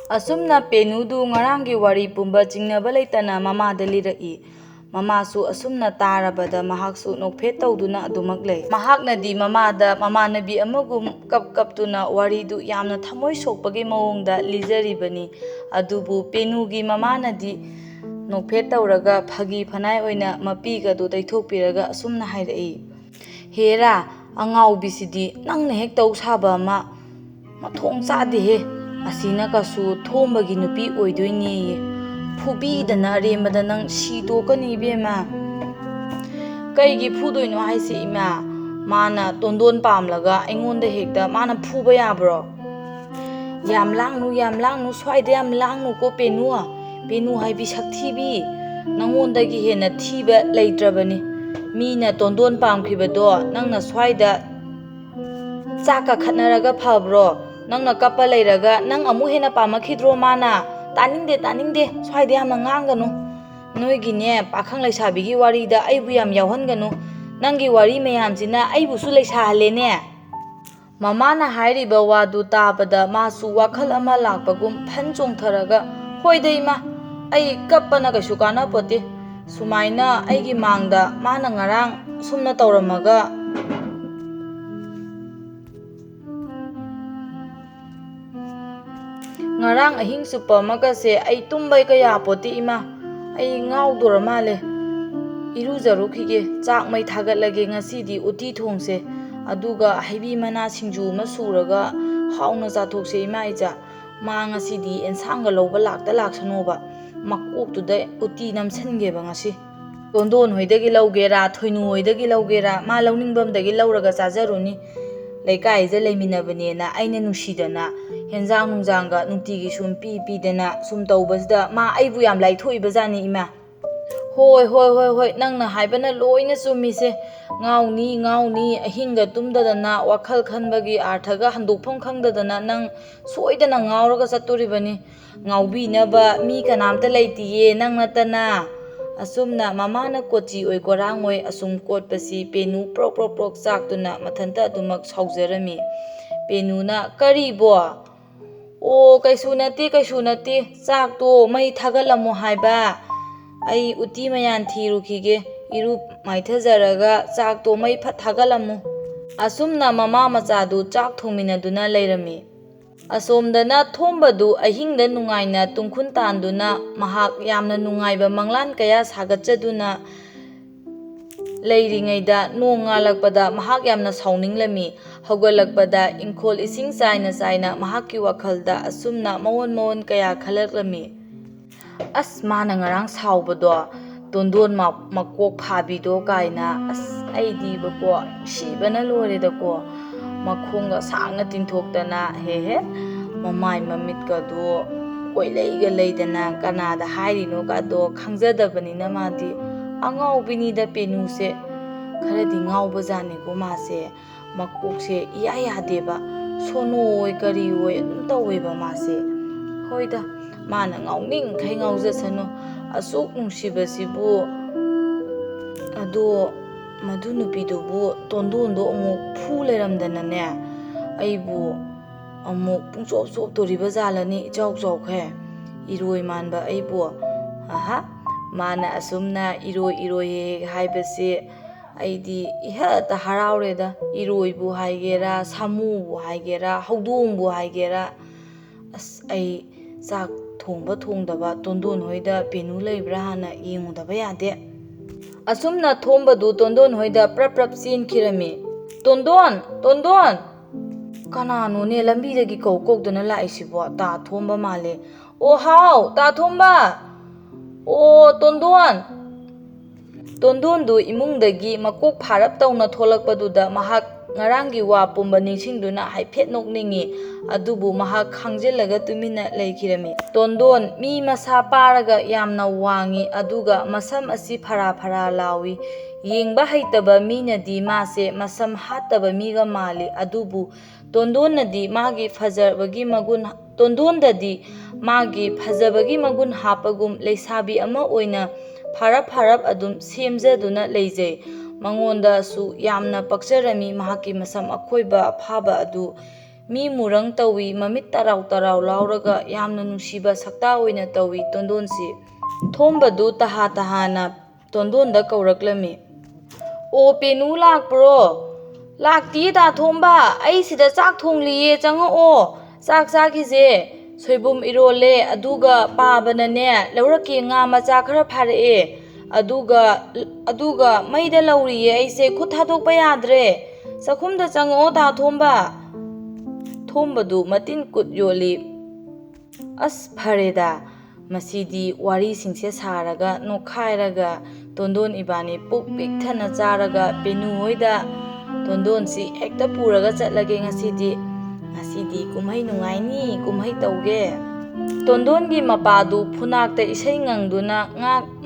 ꯑꯁꯨꯝꯅ ꯄꯦꯅꯨꯗꯨ ꯉꯔꯥꯡꯒꯤ ꯋꯥꯔꯤ ꯄꯨꯝꯕ ꯆꯤꯡꯅꯕ ꯂꯩꯇꯅ ꯃꯃꯥꯗ ꯂꯤꯔꯛꯏ꯫ ꯃꯃꯥꯁꯨ ꯑꯁꯨꯝꯅ ꯇꯥꯔꯕꯗ ꯃꯍꯥꯛꯁꯨ ꯅꯣꯛꯐꯦꯠ ꯇꯧꯗꯨꯅ ꯑꯗꯨꯃꯛ lei꯫ ꯃꯍꯥꯛꯅꯗꯤ ꯃꯃꯥꯗ ꯃꯃꯥꯟꯅꯕꯤ ꯑꯃꯒꯨꯝ ꯀꯞꯇꯨꯅ ꯋꯥꯔꯤꯗꯨ ꯌꯥꯝꯅ ꯊꯃꯣꯏ ꯁꯣꯛꯄꯒꯤ ꯃꯑꯣꯡꯗ ꯂꯤꯖꯔꯤꯕꯅꯤ꯫ ꯑꯗꯨꯕꯨ ꯄꯦꯅꯨꯒꯤ ꯃꯃꯥꯅꯗꯤ ꯅꯣꯛꯐꯦꯠ ꯇꯧꯔꯒ ꯐꯥꯒꯤ ꯐꯅꯥꯏ ꯑꯣꯏꯅ ꯃꯄꯤꯒꯗꯨ ꯇꯩꯊꯣꯛꯄꯤꯔꯒ ꯑꯁꯨꯝꯅ ꯍꯥꯏꯔꯛꯏ꯫ ꯍꯦꯔꯥ, ꯑꯉꯥꯎꯕꯤꯁꯤꯗꯤ ꯅꯪꯅ ꯍꯦꯛ ꯇꯧ ꯁꯥꯕ ꯑꯃ, ꯃꯊꯣꯡ ꯆꯥꯗꯦꯍꯦ꯫ ꯑꯁꯤꯅ ꯀꯁꯨ ꯊꯣꯝꯕꯒꯤ ꯅꯨꯄꯤ ꯑꯣꯏꯗꯣꯏꯅꯦꯌꯦ꯫ ꯐꯨꯕꯤꯗꯅ ꯑꯔꯦꯝꯕꯗ ꯅꯪ ꯁꯤꯗꯣꯛꯀꯅꯤ ꯏꯕꯦꯝꯃ꯫ ꯀꯩꯒꯤ ꯐꯨꯗꯣꯏꯅꯣ ꯍꯥꯏꯁꯦ ꯏꯃꯥ? ꯃꯥꯅ ꯇꯣꯟꯗꯣꯟ ꯄꯥꯝꯂꯒ ꯑꯩꯉꯣꯟꯗ ꯍꯦꯛꯇ ꯃꯥꯅ ꯐꯨꯕ ꯌꯥꯕ꯭ꯔꯣ? ꯌꯥꯝ ꯂꯥꯡꯅꯨ, ꯁ꯭ꯋꯥꯏꯗ ꯌꯥꯝ ꯂꯥꯡꯅꯨꯀꯣ ꯄꯦꯅꯨ. ꯄꯦꯅꯨ ꯍꯥꯏꯕꯤ ꯁꯛꯊꯤꯕꯤ, ꯅꯪꯉꯣꯟꯗꯒꯤ ꯍꯦꯟꯅ ꯊꯤꯕ ꯂꯩꯇ꯭ꯔꯕꯅꯤ꯫ ꯃꯤꯅ ꯇꯣꯟꯗꯣꯟ ꯄꯥꯝꯈꯤꯕꯗꯣ ꯅꯪꯅ ꯁ꯭ꯋꯥꯏꯗ ꯆꯥꯛꯀ ꯈꯠꯅꯔꯒ ꯐꯕ꯭ꯔꯣ? ꯅꯪꯅ ꯀꯞꯄ ꯂꯩꯔꯒ ꯅꯪ ꯑꯃꯨꯛ ꯍꯦꯟꯅ ꯄꯥꯝꯃꯛꯈꯤꯗ꯭ꯔꯣ ꯃꯥꯅ? ꯇꯥꯅꯤꯡꯗꯦ ꯁ꯭ꯋꯥꯏꯗ ꯌꯥꯝꯅ ꯉꯥꯡꯒꯅꯨ. ꯅꯣꯏꯒꯤꯅꯦ ꯄꯥꯈꯪ ꯂꯩꯁꯥꯕꯤꯒꯤ ꯋꯥꯔꯤꯗ ꯑꯩꯕꯨ ꯌꯥꯝ ꯌꯥꯎꯍꯟꯒꯅꯨ. ꯅꯪꯒꯤ ꯋꯥꯔꯤ ꯃꯌꯥꯝꯁꯤꯅ ꯑꯩꯕꯨꯁꯨ ꯂꯩꯁꯥꯍꯜꯂꯦꯅꯦ. ꯃꯃꯥꯅ ꯍꯥꯏꯔꯤꯕ ꯋꯥꯗꯨ ꯇꯥꯕꯗ ꯃꯥꯁꯨ ꯋꯥꯈꯜ ꯑꯃ ꯂꯥꯛꯄꯒꯨꯝ ꯐꯟ ꯆꯣꯡꯊꯔꯒ, ꯍꯣꯏꯗ ꯏꯃꯥ, ꯑꯩ ꯀꯞꯄꯅ ꯀꯩꯁꯨ ꯀꯥꯟꯅꯄꯣꯠꯇꯦ. ꯁꯨꯃꯥꯏꯅ ꯑꯩꯒꯤ ꯃꯥꯡꯗ ꯃꯥꯅ ꯉꯔꯥꯡ ꯑꯁꯨꯝꯅ ꯇꯧꯔꯝꯃꯒ ꯉꯔꯥꯡ ꯑꯍꯤꯡ ꯆꯨꯞꯄ ꯑꯃꯒꯁꯦ ꯑꯩ ꯇꯨꯝꯕ ꯀꯌꯥꯄꯣꯠꯇꯦ ꯏꯃꯥ. ꯑꯩ ꯉꯥꯎꯗꯣꯔ ꯃꯥꯜꯂꯦ. ꯏꯔꯨꯖꯔꯨꯈꯤꯒꯦ. ꯆꯥꯛ ꯃꯩ ꯊꯥꯒꯠꯂꯒꯦ. ꯉꯁꯤꯗꯤ ꯎꯇꯤ ꯊꯣꯡꯁꯦ. ꯑꯗꯨꯒ ꯍꯩꯕꯤ ಮꯅꯥ ꯁꯤꯡꯖꯨ ꯑꯃ ꯁꯨꯔꯒ ꯍꯥꯎꯅ ꯆꯥꯊꯣꯛꯁꯦ ꯏꯃꯥ ꯏꯆꯥ. ꯃꯥ ꯉꯁꯤꯗꯤ ꯑꯦꯟꯁꯥꯡꯒ ꯂꯧꯕ ꯂꯥꯛꯁꯅꯣꯕ. ꯃꯀꯣꯛꯇꯨꯗ ꯎꯇꯤ ꯅꯝꯁꯟꯒꯦꯕ ꯉꯁꯤ. ꯇꯣꯟꯗꯣꯟ ꯍꯣꯏꯗꯒꯤ ꯂꯧꯒꯦꯔꯥ, ꯊꯣꯏꯅꯨ ꯍꯣꯏꯗꯒꯤ ꯂꯧꯒꯦꯔꯥ, ꯃꯥ ꯂꯧꯅꯤꯡꯕ ꯑꯃꯗꯒꯤ ꯂꯧꯔꯒ ꯆꯥꯖꯔꯨꯅꯤ. ꯂꯩꯀꯥꯏꯁꯤꯗ ꯂꯩꯃꯤꯟꯅꯕꯅꯦꯅ ꯑꯩꯅ ꯅꯨꯡꯁꯤꯗꯅ ꯍꯦꯟꯖꯥꯡ ꯅꯨꯡꯖꯥꯡꯒ ꯅꯨꯡꯇꯤꯒꯤ ꯁꯨꯝ ꯄꯤꯗꯅ ꯁꯨꯝ ꯇꯧꯕꯁꯤꯗ ꯃꯥ ꯑꯩꯕꯨ ꯌꯥꯝ ꯂꯥꯏꯊꯣꯛꯏꯕꯖꯥꯠꯅꯤ ꯏꯃꯥ. ꯍꯣꯏ ꯅꯪꯅ ꯍꯥꯏꯕꯅ ꯂꯣꯏꯅ ꯆꯨꯝꯃꯤꯁꯦ. ꯉꯥꯎꯅꯤ ꯑꯍꯤꯡꯒ ꯇꯨꯝꯗꯗꯅ ꯋꯥꯈꯜ ꯈꯟꯕꯒꯤ ꯑꯥꯔꯊꯒ ꯍꯟꯗꯣꯛꯐꯝ ꯈꯪꯗꯗꯅ ꯅꯪ ꯁꯣꯏꯗꯅ ꯉꯥꯎꯔꯒ ꯆꯠꯇꯣꯔꯤꯕꯅꯤ. ꯉꯥꯎꯕꯤꯅꯕ ꯃꯤ ꯀꯅꯥꯝꯇ ꯂꯩꯇꯤꯌꯦ ꯅꯪ ꯅꯠꯇꯅ. ꯑꯁꯨꯝꯅ ꯃꯃꯥꯅ ꯀꯣꯆꯤ ꯑꯣꯏ ꯀꯣꯔꯥꯡ ꯑꯣꯏ ꯑꯁꯨꯝ ꯀꯣꯠꯄꯁꯤ ꯄꯦꯅꯨ ꯄ꯭ꯔꯣꯛ ꯆꯥꯛꯇꯨꯅ ꯃꯊꯟꯇ ꯑꯗꯨꯃꯛ ꯁꯥꯎꯖꯔꯝꯃꯤ. ꯄꯦꯅꯨꯅ, ꯀꯔꯤꯕꯣ? ꯑꯣ, ꯀꯩꯁꯨ ꯅꯠꯇꯦ. ꯆꯥꯛꯇꯣ ꯃꯩ ꯊꯥꯒꯠꯂꯝꯃꯣ ꯍꯥꯏꯕ. ꯑꯩ ꯎꯇꯤ ꯃꯌꯥꯟ ꯊꯤꯔꯨꯈꯤꯒꯦ. ꯏꯔꯨ ꯃꯥꯏꯊꯖꯔꯒ ꯆꯥꯛꯇꯣ ꯃꯩ ꯐꯠ ꯊꯥꯒꯠꯂꯝꯃꯨ. ꯑꯁꯨꯝꯅ ꯃꯃꯥ ꯃꯆꯥꯗꯨ ꯆꯥꯛ ꯊꯣꯡꯃꯤꯟꯅꯗꯨꯅ ꯂꯩꯔꯝꯃꯤ. ꯑꯁꯣꯝꯗꯅ ꯊꯣꯝꯕꯗꯨ ꯑꯍꯤꯡꯗ ꯅꯨꯡꯉꯥꯏꯅ ꯇꯨꯝꯈꯨꯟ ꯇꯥꯟꯗꯨꯅ ꯃꯍꯥꯛ ꯌꯥꯝꯅ ꯅꯨꯡꯉꯥꯏꯕ ꯃꯪꯂꯥꯟ ꯀꯌꯥ ꯁꯥꯒꯠꯆꯗꯨꯅ ꯂꯩꯔꯤꯉꯩꯗ ꯅꯣꯡ ꯉꯥꯜꯂꯛꯄꯗ ꯃꯍꯥꯛ ꯌꯥꯝꯅ ꯁꯥꯎꯅꯤꯡꯂꯝꯃꯤ. ꯍꯧꯒꯠꯂꯛꯄꯗ ꯏꯪꯈꯣꯜ ꯏꯁꯤꯡ ꯆꯥꯏꯅ ꯃꯍꯥꯛꯀꯤ ꯋꯥꯈꯜꯗ ꯑꯁꯨꯝꯅ ꯃꯑꯣꯟ ꯀꯌꯥ ꯈꯜꯂꯛꯂꯝꯃꯤ. ꯑꯁ, ꯃꯥꯅ ꯉꯔꯥꯡ ꯁꯥꯎꯕꯗꯣ, ꯇꯣꯟꯗꯣꯟ ꯃꯀꯣꯛ ꯐꯥꯕꯤꯗꯣ ꯀꯥꯏꯅ, ꯑꯁ ꯑꯩꯗꯤꯕꯀꯣ ꯁꯤꯕꯅ ꯂꯣꯏꯔꯦꯗꯀꯣ. ꯃꯈꯣꯡꯒ ꯁꯥꯡꯅ ꯇꯤꯡꯊꯣꯛꯇꯅ ꯃꯃꯥꯏ ꯃꯃꯤꯠꯀꯗꯣ ꯀꯣꯏꯂꯩꯒ ꯂꯩꯗꯅ ꯀꯅꯥꯗ ꯍꯥꯏꯔꯤꯅꯣꯒꯗꯣ ꯈꯪꯖꯗꯕꯅꯤꯅ ꯃꯥꯗꯤ ꯑꯉꯥꯎꯕꯤꯅꯤꯗ ꯄꯦꯅꯨꯁꯦ. ꯈꯔꯗꯤ ꯉꯥꯎꯕꯖꯥꯠꯅꯤꯀꯣ ꯃꯥꯁꯦ. ꯃꯀꯣꯛꯁꯦ ꯏꯌꯥ ꯌꯥꯗꯦꯕ. ꯁꯣꯅꯣ ꯀꯔꯤ ꯑꯗꯨꯝ ꯇꯧꯋꯦꯕ ꯃꯥꯁꯦ. ꯍꯣꯏꯗ, ꯃꯥꯅ ꯉꯥꯎꯅꯤꯡꯈꯩ ꯉꯥꯎꯖꯁꯅꯨ. ꯑꯁꯨꯛ ꯅꯨꯡꯁꯤꯕꯁꯤꯕꯨ. ꯑꯗꯣ ꯃꯗꯨ ꯅꯨꯄꯤꯗꯨꯕꯨ ꯇꯣꯟꯗꯣꯟꯗꯣ ꯑꯃꯨꯛ ꯐꯨ ꯂꯩꯔꯝꯗꯅꯅꯦ ꯑꯩꯕꯨ ꯑꯃꯨꯛ ꯄꯨꯡꯆꯣꯞ ꯆꯣꯞꯇꯣꯔꯤꯕ ꯖꯥꯠꯂꯅꯤ ꯏꯆꯥꯎ ꯆꯥꯎꯈꯩ. ꯏꯔꯣꯏ ꯃꯥꯟꯕ ꯑꯩꯕꯨ. ꯃꯥꯅ ꯑꯁꯨꯝꯅ ꯏꯔꯣꯏ ꯍꯥꯏꯕꯁꯤ ꯑꯩꯗꯤ ꯏꯍꯠꯇ ꯍꯔꯥꯎꯔꯦꯗ. ꯏꯔꯣꯏꯕꯨ ꯍꯥꯏꯒꯦꯔꯥ, ꯁꯥꯃꯨꯕꯨ ꯍꯥꯏꯒꯦꯔꯥ, ꯍꯧꯗꯣꯡꯕꯨ ꯍꯥꯏꯒꯦꯔꯥ. ꯑꯁ, ꯑꯩ ꯆꯥꯛ ꯊꯣꯡꯕ ꯊꯣꯡꯗꯕ ꯇꯣꯟꯗꯣꯟ ꯍꯣꯏꯗ ꯄꯦꯅꯨ ꯂꯩꯕ꯭ꯔꯥ ꯍꯥꯟꯅ ꯌꯦꯡꯉꯨꯗꯕ ꯌꯥꯗꯦ. ꯑꯁꯨꯝꯅ ꯊꯣꯝꯕꯗꯨ ꯇꯣꯟꯗꯣꯟ ꯍꯣꯏꯗ ꯄ꯭ꯔꯞ ꯆꯦꯟꯈꯤꯔꯝꯃꯤ. ꯇꯣꯟꯗꯣꯟ! ꯀꯅꯥꯅꯣꯅꯦ ꯂꯝꯕꯤꯗꯒꯤ ꯀꯧꯗꯨꯅ ꯂꯥꯛꯏꯁꯤꯕꯣ? ꯇꯥ ꯊꯣꯝꯕ ꯃꯥꯜꯂꯦ. ꯑꯣ, ꯍꯥꯎ ꯇꯥ ꯊꯣꯝꯕ! ꯑꯣ, ꯇꯣꯟꯗꯣꯟꯗꯨ ꯏꯃꯨꯡꯗꯒꯤ ꯃꯀꯣꯛ ꯐꯥꯔꯞ ꯇꯧꯅ ꯊꯣꯛꯂꯛꯄꯗꯨꯗ ꯃꯍꯥꯛ ꯉꯔꯥꯡꯒꯤ ꯋꯥ ꯄꯨꯝꯕ ꯅꯤꯡꯁꯤꯡꯗꯨꯅ ꯍꯥꯏꯐꯦꯠ ꯅꯣꯛꯅꯤꯡꯉꯤ. ꯑꯗꯨꯕꯨ ꯃꯍꯥꯛ ꯈꯥꯡꯖꯤꯜꯂꯒ ꯇꯨꯃꯤꯟꯅ ꯂꯩꯈꯤꯔꯝꯃꯤ. ꯇꯣꯟꯗꯣꯟ ꯃꯤ ꯃꯁꯥ ป้ꯥꯔꯒ ꯌꯥꯝꯅ ꯋꯥꯡꯏ. ꯑꯗꯨꯒ ꯃꯁꯝ ꯑꯁꯤ ꯐꯔꯥ ꯂꯥꯎꯏ. ꯌꯦꯡꯕ ꯍꯩꯇꯕ ꯃꯤꯅꯗꯤ ꯃꯥꯁꯦ ꯃꯁꯝ ꯍꯥꯠꯇꯕ ꯃꯤꯒ ꯃꯥꯜꯂꯤ. ꯑꯗꯨꯕꯨ ꯇꯣꯟꯗꯣꯟꯗꯗꯤ ꯃꯥꯒꯤ ꯐꯖꯕꯒꯤ ꯃꯒꯨꯟ ꯍꯥꯞꯄꯒꯨꯝ ꯂꯩꯁꯥꯕꯤ ꯑꯃ ꯑꯣꯏꯅ ꯐꯥꯔꯞ ꯑꯗꯨꯝ ꯁꯦꯝꯖꯗꯨꯅ ꯂꯩꯖꯩ. ꯃꯉꯣꯟꯗꯁꯨ ꯌꯥꯝꯅ ꯄꯛꯆꯔꯝꯃꯤ. ꯃꯍꯥꯛꯀꯤ ꯃꯁꯝ ꯑꯈꯣꯏꯕ ꯑꯐꯥꯕ ꯑꯗꯨ ꯃꯤ ꯃꯨꯔꯪ ꯇꯧꯏ. ꯃꯃꯤꯠ ꯇꯔꯥꯎ ꯂꯥꯎꯔꯒ ꯌꯥꯝꯅ ꯅꯨꯡꯁꯤꯕ ꯁꯛꯇꯥ ꯑꯣꯏꯅ ꯇꯧꯏ ꯇꯣꯟꯗꯣꯟꯁꯤ. ꯊꯣꯝꯕꯗꯨ ꯇꯍꯥꯅ ꯇꯣꯟꯗꯣꯟꯗ ꯀꯧꯔꯛꯂꯝꯃꯤ. ꯑꯣ, ꯄꯦꯅꯨ ꯂꯥꯛꯄ꯭ꯔꯣ? ꯂꯥꯛꯇꯤꯌꯦ ꯇꯥ ꯊꯣꯝꯕ. ꯑꯩ ꯁꯤꯗ ꯆꯥꯛ ꯊꯣꯡꯂꯤꯌꯦ. ꯆꯪꯉꯛꯑꯣ. ꯆꯥꯛ ꯆꯥꯈꯤꯁꯦ. ꯁꯣꯏꯕꯨꯝ ꯏꯔꯣꯜꯂꯦ. ꯑꯗꯨꯒ ꯄꯥꯕꯅꯅꯦ ꯂꯧꯔꯛꯀꯤ ꯉꯥ ꯃꯆꯥ ꯈꯔ ꯐꯥꯔꯛꯑꯦ. ꯑꯗꯨꯒ ꯃꯩꯗ ꯂꯧꯔꯤꯌꯦ ꯑꯩꯁꯦ. ꯈꯨꯠ ꯊꯥꯗꯣꯛꯄ ꯌꯥꯗ꯭ꯔꯦ. ꯆꯥꯛꯈꯨꯝꯗ ꯆꯪꯉꯛꯑꯣ ꯇꯥ ꯊꯣꯝꯕ. ꯊꯣꯝꯕꯗꯨ ꯃꯇꯤꯟ ꯀꯨꯠ ꯌꯣꯜꯂꯤ. ꯑꯁ, ꯐꯔꯦꯗ. ꯃꯁꯤꯗꯤ ꯋꯥꯔꯤꯁꯤꯡꯁꯦ ꯁꯥꯔꯒ ꯅꯣꯛꯈꯥꯏꯔꯒ ꯇꯣꯟꯗꯣꯟ ꯏꯕꯥꯅꯤ ꯄꯨꯛ ꯄꯤꯛ ꯊꯟꯅ ꯆꯥꯔꯒ ꯄꯦꯅꯨ ꯍꯣꯏꯗ ꯇꯣꯟꯗꯣꯟꯁꯤ ꯍꯦꯛꯇ ꯄꯨꯔꯒ ꯆꯠꯂꯒꯦ ꯉꯁꯤꯗꯤ ꯀꯨꯝꯍꯩ ꯅꯨꯡꯉꯥꯏꯅꯤ. ꯀꯨꯝꯍꯩ ꯇꯧꯒꯦ. ꯇꯣꯟꯗꯣꯟꯒꯤ ꯃꯄꯥꯗꯨ ꯐꯨꯅꯥꯛꯇ ꯏꯁꯩ ꯉꯪꯗꯨꯅ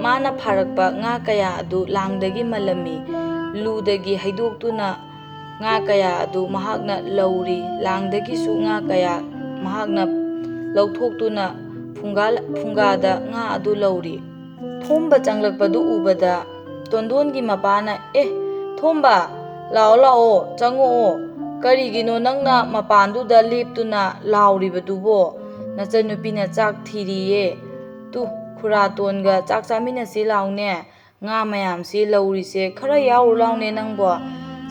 ꯃꯥꯅ ꯐꯥꯔꯛꯄ ꯉꯥ ꯀꯌꯥ ꯑꯗꯨ ꯂꯥꯡꯗꯒꯤ ꯃꯜꯂꯝꯃꯤ. ꯂꯨꯗꯒꯤ ꯍꯩꯗꯣꯛꯇꯨꯅ Nga kaya adu mahakna lauri langdagisu nga kaya mahakna lauthokduna phungada nga adu lauri. Thomba changlakpadu ubada tondongi mapana thomba lao lao chango karigino nangna mapanduda leptuna lauribadubo nachanupina chak thiriye tu khuratonga chak chaminasi laune nga mayamsi laurise khara yauru laune nangbo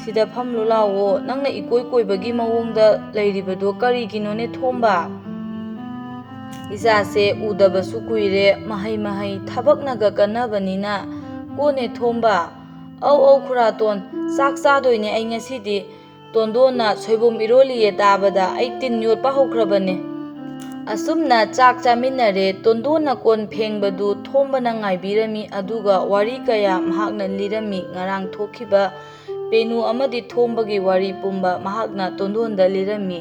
sida phamlu lawo nangna ikoi koibagi mawongda leiribado kariginone thomba Isase udabasu kuire mahai thabaknaga kanabanina kone thomba au khuraton chak chadoine ai ngasidi tondona soibom iroliye tabada ai tin yotpa hokrabane asumna chak chaminare tondona kon phengbadu thombana ngaibirami aduga wari kaya mahakna lirami ngarang thokhiba penu amadi thombagi wari pumba mahakna tondonda lirami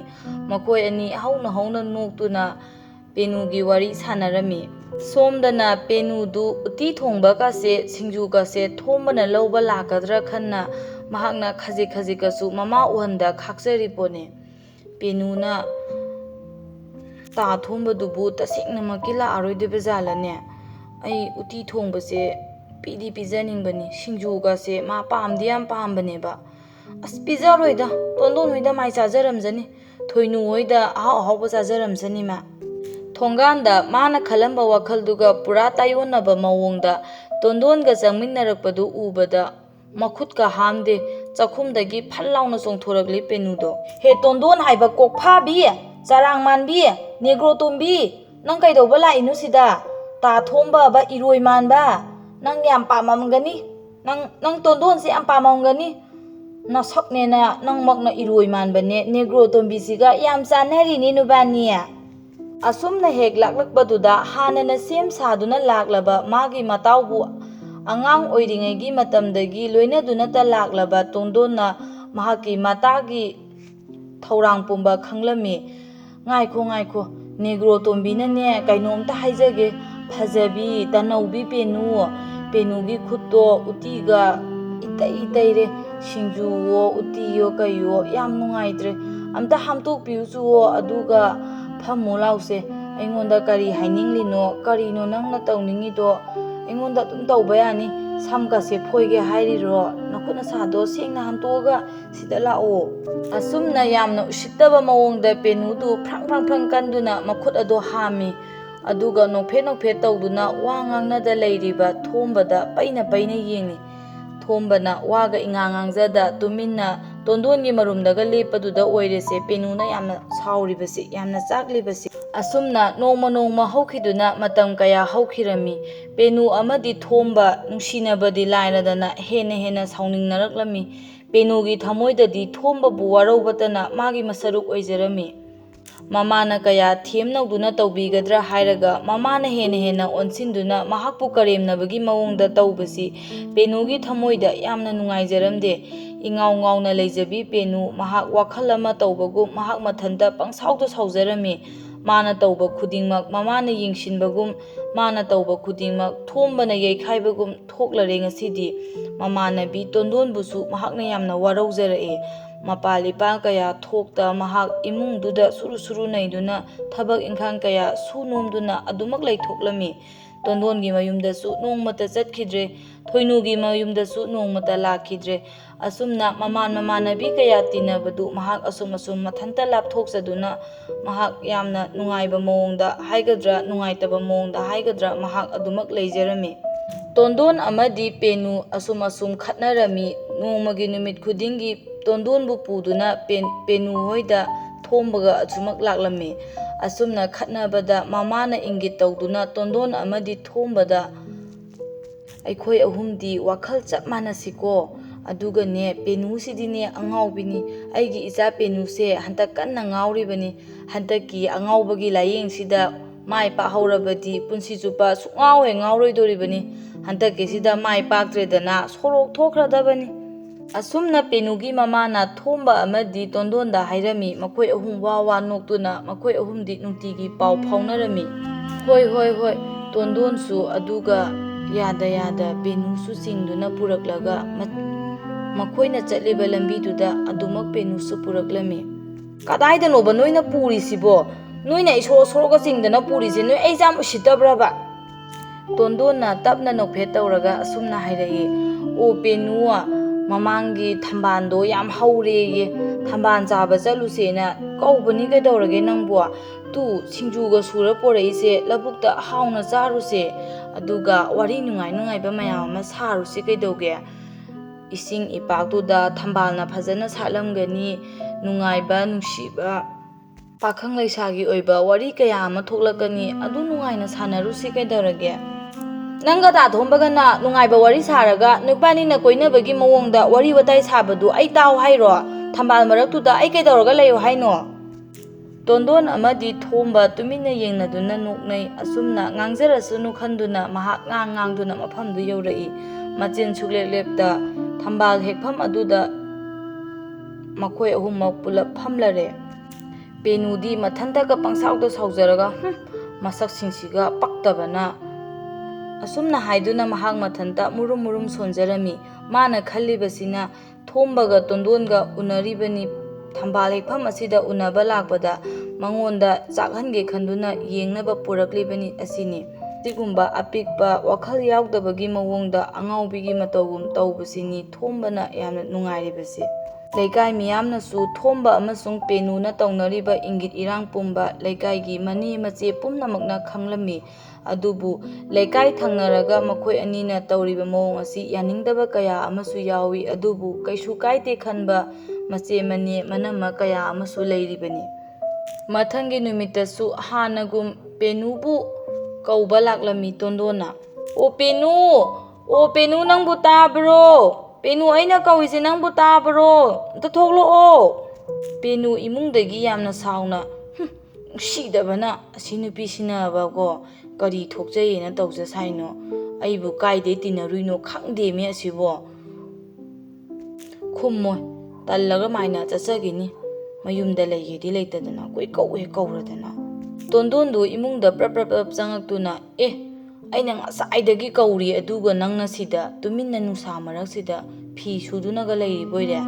makoi ani hauna noktuna penugi wari sanarami somdana penudu uti thongba kase singju kase thombana lawba lakadra khanna mahakna khaji kasu mama uhanda khakjari pone penuna ta thombadubu tasingna makila aroideba jalane ai uti thongbase pidi pijaningbani singju kase ma pamdi yam pambane ba as pijaroida tondon hoida mai chajaramjani thoinu hoida ahau ba chajaramjani ma Thonganda mana khalamba wakhalduga pura tayonaba mawongda tondonga changminnarakpadu ubada makhutka hamde chakhumdagi phallauna chongthorakli penudo he tondon haiba kokphabi charang manbi negro tombi nang kaidoba lainu sida ta thomba ba iroi manba nang yam pamamgani nang tondon se am pamamgani na saknena nang makna iroi manbane negro tombi siga yam chanari ni nubaniya Asumna hek laklakpaduda hanana sem saduna laklaba magi mataubu angang oiringaigi matamdagi loinadunata laklaba tondona mahaki matagi thaurang pumba khanglami ngaikho negro tombinane kainomta haijage phajabi tanaubi penugi khutto utiga itaire singjuwo utiyo kayo yam nungaitre amta hamtok piusuwo aduga Phamu lause aingonda kari haininglino karino nangna tawningido aingonda tum tawba yani samgase phoige hairiro nakuna sado sengna hantoga sida lao asumna yamna usittaba mawongda penudu phrang kanduna makhut ado hami aduga nokphe tawduna wa ngangnada leiriba thombada paina yengi thombana waga ingangangjada tuminna tondongi marumdaga lepaduda oirese penuna yamna sauribasi yamna chaklibasi asumna nongma haukhiduna matam kaya haukhirami penu amadi thomba nungsinabadi lairadana hena sauningnaраklami penugi thamoidadi thomba bu waraubatana magi masaruk oijarami mamana kaya themnauduna tawbigadra hairaga mamana hena onsinduna mahakpu karemnabagi mawongda tawbasi penugi thamoida yamna nungaijaramde ingau leijabi penu mahak wakhal ama tawbagum mahak mathanda pangsauda saujarami mana tawba khudingmak mamana yingsinbagum mana tawba khudingmak thombana yeikhaibagum thoklare ngasidi mamana bi tondonbusu mahakna yamna waraujarae mapalipa kaya thokta mahak imungduda suru naiduna thabak ingkhang kaya sunomduna adumak leithoklami tondongi mayumdasu nongmata chatkidre thoinugi mayumdasu nongmata lakhidre asumna mamanabi kaya tinabadu mahak asum mathanta lapthoksaduna mahak yamna nungaiba mawongda haigadra nungaitaba mawongda haigadra mahak adumak leijarami tondon amadi penu asum khatnarami nongmagi numit khudingi tondonbu puduna penu hoida thombaga achumak laklami asumna khatnabada mamana ingit tawduna tondon amadi thombada aikhoi ahumdi wakhal chap manasiko adugane penusidine angaubini aigi icha penuse hantak kanna ngauribani hantaki angaubagi layengsida mai pa haurabadi punsi chupa ngauroidoribani hantaki sida mai paktredana sorok thokradabani asumna penugi mamana thomba amadi tondonda hairami makoi ahum wa noktuna makoi ahumdi nungtigi pau phaunarami hoi tondonsu aduga yada penusu singduna puraklaga ꯃꯈꯣꯏꯅ ꯆꯠꯂꯤꯕ ꯂꯝꯕꯤꯗꯨꯗ ꯑꯗꯨꯃꯛ ꯄꯦꯅꯨꯁꯨ ꯄꯨꯔꯛꯂꯝꯃꯤ꯫ ꯀꯗꯥꯏꯗꯅꯣꯕ ꯅꯣꯏꯅ ꯄꯨꯔꯤꯁꯤꯕꯣ? ꯅꯣꯏꯅ ꯏꯁꯣꯔ ꯁꯣꯔꯒ ꯆꯤꯡꯗꯅ ꯄꯨꯔꯤꯁꯦ ꯅꯣꯏ ꯑꯩ ꯌꯥꯝ ꯎꯁꯤꯠꯇꯕ꯭ꯔꯕ? ꯇꯣꯟꯗꯣꯟꯅ ꯇꯞꯅ ꯅꯣꯛꯐꯦꯠ ꯇꯧꯔꯒ ꯑꯁꯨꯝꯅ ꯍꯥꯏꯔꯛꯏ, ꯑꯣ ꯄꯦꯅꯨ, ꯃꯃꯥꯡꯒꯤ ꯊꯝꯕꯥꯜꯗꯣ ꯌꯥꯝ ꯍꯧꯔꯦꯌꯦ, ꯊꯝꯕꯥꯜ ꯆꯥꯕ ꯆꯠꯂꯨꯁꯦꯅ ꯀꯧꯕꯅꯤ, ꯀꯩꯗꯧꯔꯒꯦ ꯅꯪꯕꯨ? ꯇꯨ ꯁꯤꯡꯖꯨꯒ ꯁꯨꯔ ꯄꯣꯔꯛꯏꯁꯦ, ꯂꯧꯕꯨꯛꯇ ꯍꯥꯎꯅ ꯆꯥꯔꯨꯁꯦ, ꯑꯗꯨꯒ ꯋꯥꯔꯤ ꯅꯨꯡꯉꯥꯏꯕ ꯃꯌꯥꯝ ꯑꯃ ꯁꯥꯔꯨꯁꯦ, ꯀꯩꯗꯧꯒꯦ? ꯏꯁꯤꯡ ꯏꯄꯥꯛꯇꯨꯗ ꯊꯝꯕꯥꯜꯅ ꯐꯖꯅ ꯁꯥꯠꯂꯝꯒꯅꯤ, ꯅꯨꯡꯉꯥꯏꯕ ꯅꯨꯡꯁꯤꯕ ꯄꯥꯈꯪ ꯂꯩꯁꯥꯒꯤ ꯑꯣꯏꯕ ꯋꯥꯔꯤ ꯀꯌꯥ ꯑꯃ ꯊꯣꯛꯂꯛꯀꯅꯤ, ꯑꯗꯨ ꯅꯨꯡꯉꯥꯏꯅ ꯁꯥꯟꯅꯔꯨꯁꯤ, ꯀꯩꯗꯧꯔꯒꯦ? ꯅꯪꯒ ꯇꯥꯊꯣꯝꯕꯒꯅ ꯅꯨꯡꯉꯥꯏꯕ ꯋꯥꯔꯤ ꯁꯥꯔꯒ ꯅꯨꯄꯥꯅꯤꯅ ꯀꯣꯏꯅꯕꯒꯤ ꯃꯑꯣꯡꯗ ꯋꯥꯔꯤ ꯋꯥꯇꯥꯏ ꯁꯥꯕꯗꯨ ꯑꯩ ꯇꯥꯎ ꯍꯥꯏꯔꯣ? ꯊꯝꯕꯥꯜ ꯃꯔꯛꯇꯨꯗ ꯑꯩ ꯀꯩꯗꯧꯔꯒ ꯂꯩꯌꯣ ꯍꯥꯏꯅꯣ? ꯇꯣꯟꯗꯣꯟ ꯑꯃꯗꯤ ꯊꯣꯝꯕ ꯇꯨꯃꯤꯟꯅ ꯌꯦꯡꯅꯗꯨꯅ ꯅꯣꯛꯅꯩ꯫ ꯑꯁꯨꯝꯅ ꯉꯥꯡꯖꯔꯁꯅꯨ ꯈꯟꯗꯨꯅ ꯃꯍꯥꯛ ꯉꯥꯡꯗꯨꯅ ꯃꯐꯝꯗꯨ ꯌꯧꯔꯛꯏ꯫ ꯃꯆꯤꯟ ꯁꯨꯛꯂꯦꯞ ꯂꯦꯞꯇ ꯊꯝꯕꯥꯜ ꯍꯦꯛꯐꯝ ꯑꯗꯨꯗ ꯃꯈꯣꯏ ꯑꯍꯨꯝꯃꯛ ꯄꯨꯂꯞ ꯐꯝꯂꯔꯦ꯫ ꯄꯦꯅꯨꯗꯤ ꯃꯊꯟꯇꯒ ꯄꯪꯁꯥꯎꯗ ꯁꯥꯎꯖꯔꯒ ꯃꯁꯛꯁꯤꯡꯁꯤꯒ ꯄꯛꯇꯕꯅ ꯑꯁꯨꯝꯅ ꯍꯥꯏꯗꯨꯅ ꯃꯍꯥꯛ ꯃꯊꯟꯇ ꯃꯨꯔꯨꯝ ꯃꯨꯔꯨꯝ ꯁꯣꯟꯖꯔꯝꯃꯤ꯫ ꯃꯥꯅ ꯈꯜꯂꯤꯕꯁꯤꯅ ꯊꯣꯝꯕꯒ ꯇꯣꯟꯗꯣꯟꯒ ꯎꯅꯔꯤꯕꯅꯤ, ꯊꯝꯕꯥꯜ ꯍꯦꯛꯐꯝ ꯑꯁꯤꯗ ꯎꯅꯕ ꯂꯥꯛꯄꯗ ꯃꯉꯣꯟꯗ ꯆꯥꯛꯍꯟꯒꯦ ꯈꯟꯗꯨꯅ ꯌꯦꯡꯅꯕ ꯄꯨꯔꯛꯂꯤꯕꯅꯤ ꯑꯁꯤꯅꯤ꯫ ꯑꯁꯤꯒꯨꯝꯕ ꯑꯄꯤꯛꯄ ꯋꯥꯈꯜ ꯌꯥꯎꯗꯕꯒꯤ ꯃꯑꯣꯡꯗ ꯑꯉꯥꯎꯕꯤꯒꯤ ꯃꯇꯧꯒꯨꯝ ꯇꯧꯕꯁꯤꯅꯤ ꯊꯣꯝꯕꯅ ꯌꯥꯝꯅ ꯅꯨꯡꯉꯥꯏꯔꯤꯕꯁꯤ꯫ ꯂꯩꯀꯥꯏ ꯃꯤꯌꯥꯝꯅꯁꯨ ꯊꯣꯝꯕ ꯑꯃꯁꯨꯡ ꯄꯦꯅꯨꯅ ꯇꯧꯅꯔꯤꯕ ꯏꯪꯒꯤꯠ ꯏꯔꯥꯡ ꯄꯨꯝꯕ ꯂꯩꯀꯥꯏꯒꯤ ꯃꯅꯦ ꯃꯆꯦ ꯄꯨꯝꯅꯃꯛꯅ ꯈꯪꯂꯝꯃꯤ꯫ ꯑꯗꯨꯕꯨ ꯂꯩꯀꯥꯏ ꯊꯪꯅꯔꯒ ꯃꯈꯣꯏ ꯑꯅꯤꯅ ꯇꯧꯔꯤꯕ ꯃꯑꯣꯡ ꯑꯁꯤ ꯌꯥꯅꯤꯡꯗꯕ ꯀꯌꯥ ꯑꯃꯁꯨ ꯌꯥꯎꯏ꯫ ꯑꯗꯨꯕꯨ ꯀꯩꯁꯨ ꯀꯥꯏꯗꯦ ꯈꯟꯕ ꯃꯆꯦ ꯃꯅꯦ ꯃꯅꯝꯃ ꯀꯌꯥ ꯑꯃꯁꯨ ꯂꯩꯔꯤꯕꯅꯤ꯫ ꯃꯊꯪꯒꯤ ꯅꯨꯃꯤꯠꯇꯁꯨ ꯍꯥꯟꯅꯒꯨꯝ ꯄꯦꯅꯨꯕꯨ ꯀꯧꯕ ꯂꯥꯛꯂꯝꯃꯤ ꯇꯣꯟꯗꯣꯟꯅ꯫ ꯑꯣ ꯄꯦꯅꯨ, ꯑꯣ ꯄꯦꯅꯨ, ꯅꯪꯕꯨ ꯇꯥꯕ꯭ꯔꯣ? ꯄꯦꯅꯨ, ꯑꯩꯅ ꯀꯧꯏꯁꯦ ꯅꯪꯕꯨ ꯇꯥꯕ꯭ꯔꯣ? ꯑꯝꯇ ꯊꯣꯛꯂꯛꯑꯣ꯫ ꯄꯦꯅꯨ ꯏꯃꯨꯡꯗꯒꯤ ꯌꯥꯝꯅ ꯁꯥꯎꯅ, ꯅꯨꯡꯁꯤꯗꯕꯅ ꯑꯁꯤ ꯅꯨꯄꯤꯁꯤꯅꯕꯀꯣ ꯀꯔꯤ ꯊꯣꯛꯆꯩꯌꯦꯅ ꯇꯧꯖ ꯁꯥꯏꯅꯣ? ꯑꯩꯕꯨ ꯀꯥꯏꯗꯩ ꯇꯤꯟꯅꯔꯨꯏꯅꯣ ꯈꯪꯗꯦꯃꯤ ꯑꯁꯤꯕꯣ? ꯈꯨꯝꯃꯣꯏ, ꯇꯜꯂꯒ ꯃꯥꯏꯅ ꯆꯠꯆꯈꯤꯅꯤ, ꯃꯌꯨꯝꯗ ꯂꯩꯒꯦꯗꯤ ꯂꯩꯇꯗꯅ ꯀꯣꯏꯀꯧ ꯍꯦꯛ ꯀꯧꯔꯗꯅ꯫ ꯇꯣꯟꯗꯣꯟꯗꯨ ꯏꯃꯨꯡꯗ ꯄ꯭ꯔꯞ ꯄ꯭ꯔꯞ ꯄ꯭ꯔꯞ ꯆꯪꯉꯛꯇꯨꯅ, ꯑꯩꯅ ꯉꯁꯥꯏꯗꯒꯤ ꯀꯧꯔꯤ, ꯑꯗꯨꯒ ꯅꯪꯅ ꯁꯤꯗ ꯇꯨꯃꯤꯟꯅ ꯅꯨꯡꯁꯥ ꯃꯔꯛꯁꯤꯗ ꯐꯤ ꯁꯨꯗꯨꯅꯒ ꯂꯩꯔꯤꯕꯣꯏꯔꯦ?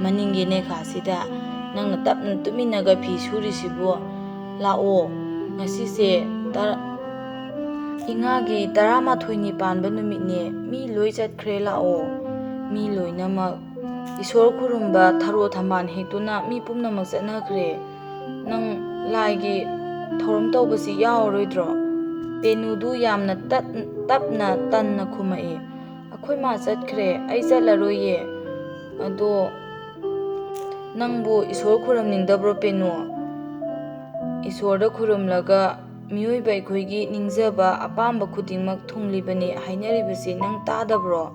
ꯃꯅꯤꯡꯒꯤ ꯅꯦꯈꯥꯁꯤꯗ ꯅꯪꯅ ꯇꯞꯅ ꯇꯨꯃꯤꯟꯅꯒ ꯐꯤ ꯁꯨꯔꯤꯁꯤꯕꯨ? ꯂꯥꯛꯑꯣ, ꯉꯁꯤꯁꯦ ꯏꯉꯥꯒꯤ 12ꯅꯤ ꯄꯥꯟꯕ ꯅꯨꯃꯤꯠꯅꯦ, ꯃꯤ ꯂꯣꯏ ꯆꯠꯈ꯭ꯔꯦ, ꯂꯥꯛꯑꯣ꯫ ꯃꯤ ꯂꯣꯏꯅꯃꯛ ꯏꯁꯣꯔ ꯈꯨꯔꯨꯝꯕ ꯊꯔꯣ ꯊꯝꯕꯥꯜ ꯍꯦꯛꯇꯨꯅ ꯃꯤ ꯄꯨꯝꯅꯃꯛ ꯆꯠꯅꯈ꯭ꯔꯦ꯫ ꯅꯪ ꯂꯥꯏꯒꯤ ꯊꯧꯔꯝ ꯇꯧꯕꯁꯤ ꯌꯥꯎꯔꯔꯣꯏꯗ꯭ꯔꯣ? ꯄꯦꯅꯨꯗꯨ ꯌꯥꯝꯅ ꯇꯞꯅ ꯇꯟꯅ ꯈꯨꯝꯃꯛꯏ꯫ ꯑꯩꯈꯣꯏ ꯃꯥ ꯆꯠꯈ꯭ꯔꯦ, ꯑꯩ ꯆꯠꯂꯔꯣꯏꯌꯦ꯫ ꯑꯗꯣ ꯅꯪꯕꯨ ꯏꯁꯣꯔ ꯈꯨꯔꯨꯝꯅꯤꯡꯗꯕ꯭ꯔꯣ ꯄꯦꯅꯨ? ꯏꯁꯣꯔꯗ ꯈꯨꯔꯨꯝꯂꯒ ꯃꯤꯑꯣꯏꯕ ꯑꯩꯈꯣꯏꯒꯤ ꯅꯤꯡꯖꯕ ꯑꯄꯥꯝꯕ ꯈꯨꯗꯤꯡꯃꯛ ꯊꯨꯡꯂꯤꯕꯅꯤ ꯍꯥꯏꯅꯔꯤꯕꯁꯤ ꯅꯪ ꯇꯥꯗꯕ꯭ꯔꯣ?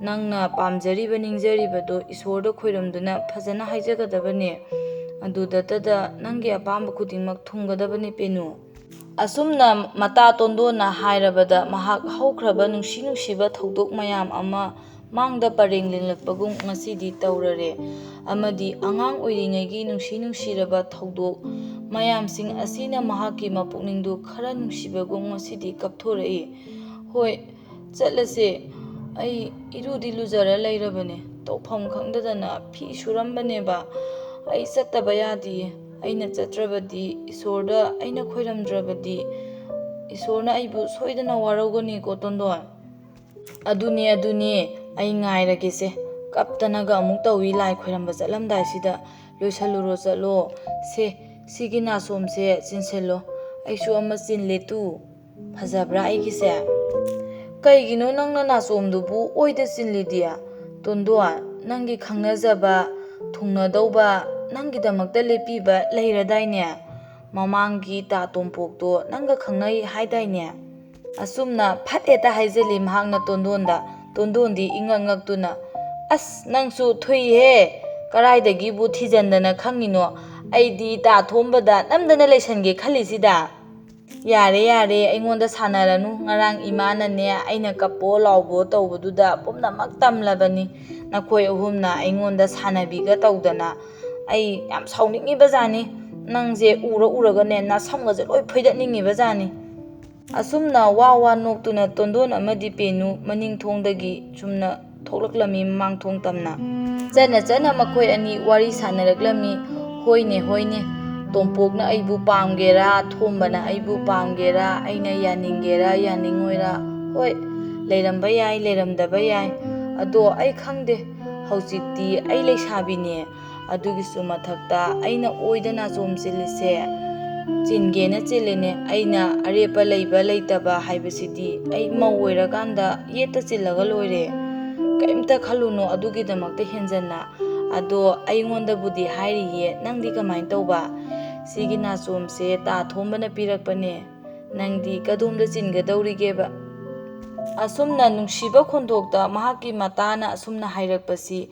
ꯅꯪꯅ ꯄꯥꯝꯖꯔꯤꯕ ꯅꯤꯡꯖꯔꯤꯕꯗꯨ ꯏꯁꯣꯔꯗ ꯈꯣꯏꯔꯝꯗꯨꯅ ꯐꯖꯅ ꯍꯥꯏꯖꯒꯗꯕꯅꯦ, ꯑꯗꯨꯗꯇꯗ ꯅꯪꯒꯤ ꯑꯄꯥꯝꯕ ꯈꯨꯗꯤꯡꯃꯛ ꯊꯨꯡꯒꯗꯕꯅꯤ ꯄꯦꯅꯨ꯫ ꯑꯁꯨꯝꯅ ꯃꯇꯥ ꯇꯣꯟꯗꯣꯟꯅ ꯍꯥꯏꯔꯕꯗ ꯃꯍꯥꯛ ꯍꯧꯈ꯭ꯔꯕ ꯅꯨꯡꯁꯤ ꯅꯨꯡꯁꯤꯕ ꯊꯧꯗꯣꯛ ꯃꯌꯥꯝ ꯑꯃ ꯃꯥꯡꯗ ꯄꯔꯦꯡ ꯂꯦꯡꯂꯛꯄꯒꯨꯝ ꯉꯁꯤꯗꯤ ꯇꯧꯔꯔꯦ꯫ ꯑꯃꯗꯤ ꯑꯉꯥꯡ ꯑꯣꯏꯔꯤꯉꯩꯒꯤ ꯅꯨꯡꯁꯤ ꯅꯨꯡꯁꯤꯔꯕ ꯊꯧꯗꯣꯛ ꯃꯌꯥꯝꯁꯤꯡ ꯑꯁꯤꯅ ꯃꯍꯥꯛꯀꯤ ꯃꯄꯨꯛꯅꯤꯡꯗꯨ ꯈꯔ ꯅꯨꯡꯁꯤꯕꯒꯨꯝ ꯉꯁꯤꯗꯤ ꯀꯞꯊꯣꯔꯛꯏ꯫ ꯍꯣꯏ, ꯆꯠꯂꯁꯦ, ꯑꯩ ꯏꯔꯨꯗꯤ ꯂꯨꯖꯔ ꯂꯩꯔꯕꯅꯦ, ꯇꯧꯐꯝ ꯈꯪꯗꯗꯅ ꯐꯤ ꯁꯨꯔꯝꯕꯅꯦꯕ, ꯑꯩ ꯆꯠꯇꯕ ꯌꯥꯗꯤꯌꯦ꯫ ꯑꯩꯅ ꯆꯠꯇ꯭ꯔꯕꯗꯤ, ꯏꯁꯣꯔꯗ ꯑꯩꯅ ꯈꯣꯏꯔꯝꯗ꯭ꯔꯕꯗꯤ, ꯏꯁꯣꯔꯅ ꯑꯩꯕꯨ ꯁꯣꯏꯗꯅ ꯋꯥꯔꯧꯒꯅꯤꯀꯣ ꯇꯣꯟꯗꯣꯟ꯫ ꯑꯗꯨꯅꯦ, ꯑꯩ ꯉꯥꯏꯔꯒꯦꯁꯦ, ꯀꯞꯇꯅꯒ ꯑꯃꯨꯛ ꯇꯧꯏ ꯂꯥꯏ ꯈꯣꯏꯔꯝꯕ ꯆꯠꯂꯝꯗꯥꯏꯁꯤꯗ꯫ ꯂꯣꯏꯁꯜꯂꯨꯔꯣ, ꯆꯠꯂꯣ, ꯁꯤꯒꯤ ꯅꯥꯁꯣꯝꯁꯦ ꯆꯤꯟꯁꯤꯜꯂꯣ, ꯑꯩꯁꯨ ꯑꯃ ꯆꯤꯟꯂꯦ ꯇꯨ, ꯐꯖꯕ꯭ꯔꯥ ꯑꯩꯒꯤꯁꯦ? ꯀꯩꯒꯤꯅꯣ ꯅꯪꯅ ꯅꯥꯆꯣꯝꯗꯨꯕꯨ ꯑꯣꯏꯗ ꯆꯤꯟꯂꯤꯗꯤ? ꯇꯣꯟꯗꯣꯟ, ꯅꯪꯒꯤ ꯈꯪꯅꯖꯕ, ꯊꯨꯡꯅꯗꯧꯕ, ꯅꯪꯒꯤꯗꯃꯛꯇ ꯂꯦꯞꯄꯤꯕ ꯂꯩꯔꯗꯥꯏꯅꯦ? ꯃꯃꯥꯡꯒꯤ ꯇꯥ ꯇꯣꯝꯄꯣꯛꯇꯣ ꯅꯪꯒ ꯈꯪꯅꯩ ꯍꯥꯏꯗꯥꯏꯅꯦ? ꯑꯁꯨꯝꯅ ꯐꯠ ꯍꯦꯛꯇ ꯍꯥꯏꯖꯤꯜꯂꯤ ꯃꯍꯥꯛꯅ ꯇꯣꯟꯗꯣꯟꯗ꯫ ꯇꯣꯟꯗꯣꯟꯗꯤ ꯏꯉꯛ ꯉꯛꯇꯨꯅ, ꯑꯁ ꯅꯪꯁꯨ ꯊꯨꯏꯍꯦ, ꯀꯔꯥꯏꯗꯒꯤꯕꯨ ꯊꯤꯖꯟꯗꯅ ꯈꯪꯉꯤꯅꯣ? ꯑꯩꯗꯤ ꯇꯥ ꯊꯣꯝꯕꯗ ꯅꯝꯗꯅ ꯂꯩꯁꯟꯒꯦ ꯈꯜꯂꯤꯁꯤꯗ꯫ ꯌꯥꯔꯦ, ꯑꯩꯉꯣꯟꯗ ꯁꯥꯟꯅꯔꯅꯨ, ꯉꯔꯥꯡ ꯏꯃꯥꯅꯅꯦ ꯑꯩꯅ ꯀꯞꯄꯣ ꯂꯥꯎꯕꯣ ꯇꯧꯕꯗꯨꯗ ꯄꯨꯝꯅꯃꯛ ꯇꯝꯂꯕꯅꯤ, ꯅꯈꯣꯏ ꯑꯍꯨꯝꯅ ꯑꯩꯉꯣꯟꯗ ꯁꯥꯟꯅꯕꯤꯒ ꯇꯧꯗꯅ꯫ ꯑꯩ ꯌꯥꯝ ꯁꯥꯎꯅꯤꯡꯉꯤꯕꯖꯥꯠꯅꯤ, ꯅꯪꯁꯦ ꯎꯔꯒꯅꯦ ꯅꯁꯝꯒꯁꯦ ꯂꯣꯏ ꯐꯣꯏꯗꯠꯅꯤꯡꯉꯤꯕꯖꯥꯠꯅꯤ꯫ ꯑꯁꯨꯝꯅ ꯋꯥ ꯅꯣꯛꯇꯨꯅ ꯇꯣꯟꯗꯣꯟ ꯑꯃꯗꯤ ꯄꯦꯅꯨ ꯃꯅꯤꯡꯊꯣꯡꯗꯒꯤ ꯆꯨꯝꯅ ꯊꯣꯛꯂꯛꯂꯝꯃꯤ ꯃꯃꯥꯡꯊꯣꯡ ꯇꯝꯅ꯫ ꯆꯠꯅ ꯃꯈꯣꯏ ꯑꯅꯤ ꯋꯥꯔꯤ ꯁꯥꯟꯅꯔꯛꯂꯝꯃꯤ꯫ ꯍꯣꯏꯅꯦ ꯇꯣꯝꯄꯣꯛꯅ ꯑꯩꯕꯨ ꯄꯥꯝꯒꯦꯔꯥ, ꯊꯣꯝꯕꯅ ꯑꯩꯕꯨ ꯄꯥꯝꯒꯦꯔꯥ, ꯑꯩꯅ ꯌꯥꯅꯤꯡꯒꯦꯔꯥ ꯌꯥꯅꯤꯡꯉꯣꯏꯔꯥ, ꯍꯣꯏ ꯂꯩꯔꯝꯕ ꯌꯥꯏ ꯂꯩꯔꯝꯗꯕ ꯌꯥꯏ, ꯑꯗꯣ ꯑꯩ ꯈꯪꯗꯦ, ꯍꯧꯖꯤꯛꯇꯤ ꯑꯩ ꯂꯩꯁꯥꯕꯤꯅꯦ, ꯑꯗꯨꯒꯤꯁꯨ ꯃꯊꯛꯇ ꯑꯩꯅ ꯑꯣꯏꯗ ꯅꯥꯆꯣꯝ ꯆꯤꯜꯂꯤꯁꯦ ꯆꯤꯟꯒꯦꯅ ꯆꯤꯜꯂꯤꯅꯦ, ꯑꯩꯅ ꯑꯔꯦꯞꯄ ꯂꯩꯕ ꯂꯩꯇꯕ ꯍꯥꯏꯕꯁꯤꯗꯤ ꯑꯩ ꯃꯧ ꯑꯣꯏꯔꯀꯥꯟꯗ ꯌꯦꯠꯇ ꯆꯤꯜꯂꯒ ꯂꯣꯏꯔꯦ, ꯀꯩꯝꯇ ꯈꯜꯂꯨꯅꯨ ꯑꯗꯨꯒꯤꯗꯃꯛꯇ ꯍꯦꯟꯖꯟꯅ, ꯑꯗꯣ ꯑꯩꯉꯣꯟꯗꯕꯨꯗꯤ ꯍꯥꯏꯔꯤꯌꯦ, ꯅꯪꯗꯤ ꯀꯃꯥꯏꯅ ꯇꯧꯕ? ꯁꯤꯒꯤ ꯅꯥꯆꯣꯝꯁꯦ ꯇꯥ ꯊꯣꯝꯕꯅ ꯄꯤꯔꯛꯄꯅꯦ, ꯅꯪꯗꯤ ꯀꯗꯣꯝꯗ ꯆꯤꯟꯒꯗꯧꯔꯤꯒꯦꯕ? ꯑꯁꯨꯝꯅ ꯅꯨꯡꯁꯤꯕ ꯈꯣꯟꯊꯣꯛꯇ ꯃꯍꯥꯛꯀꯤ ꯃꯇꯥꯅ ꯑꯁꯨꯝꯅ ꯍꯥꯏꯔꯛꯄꯁꯤ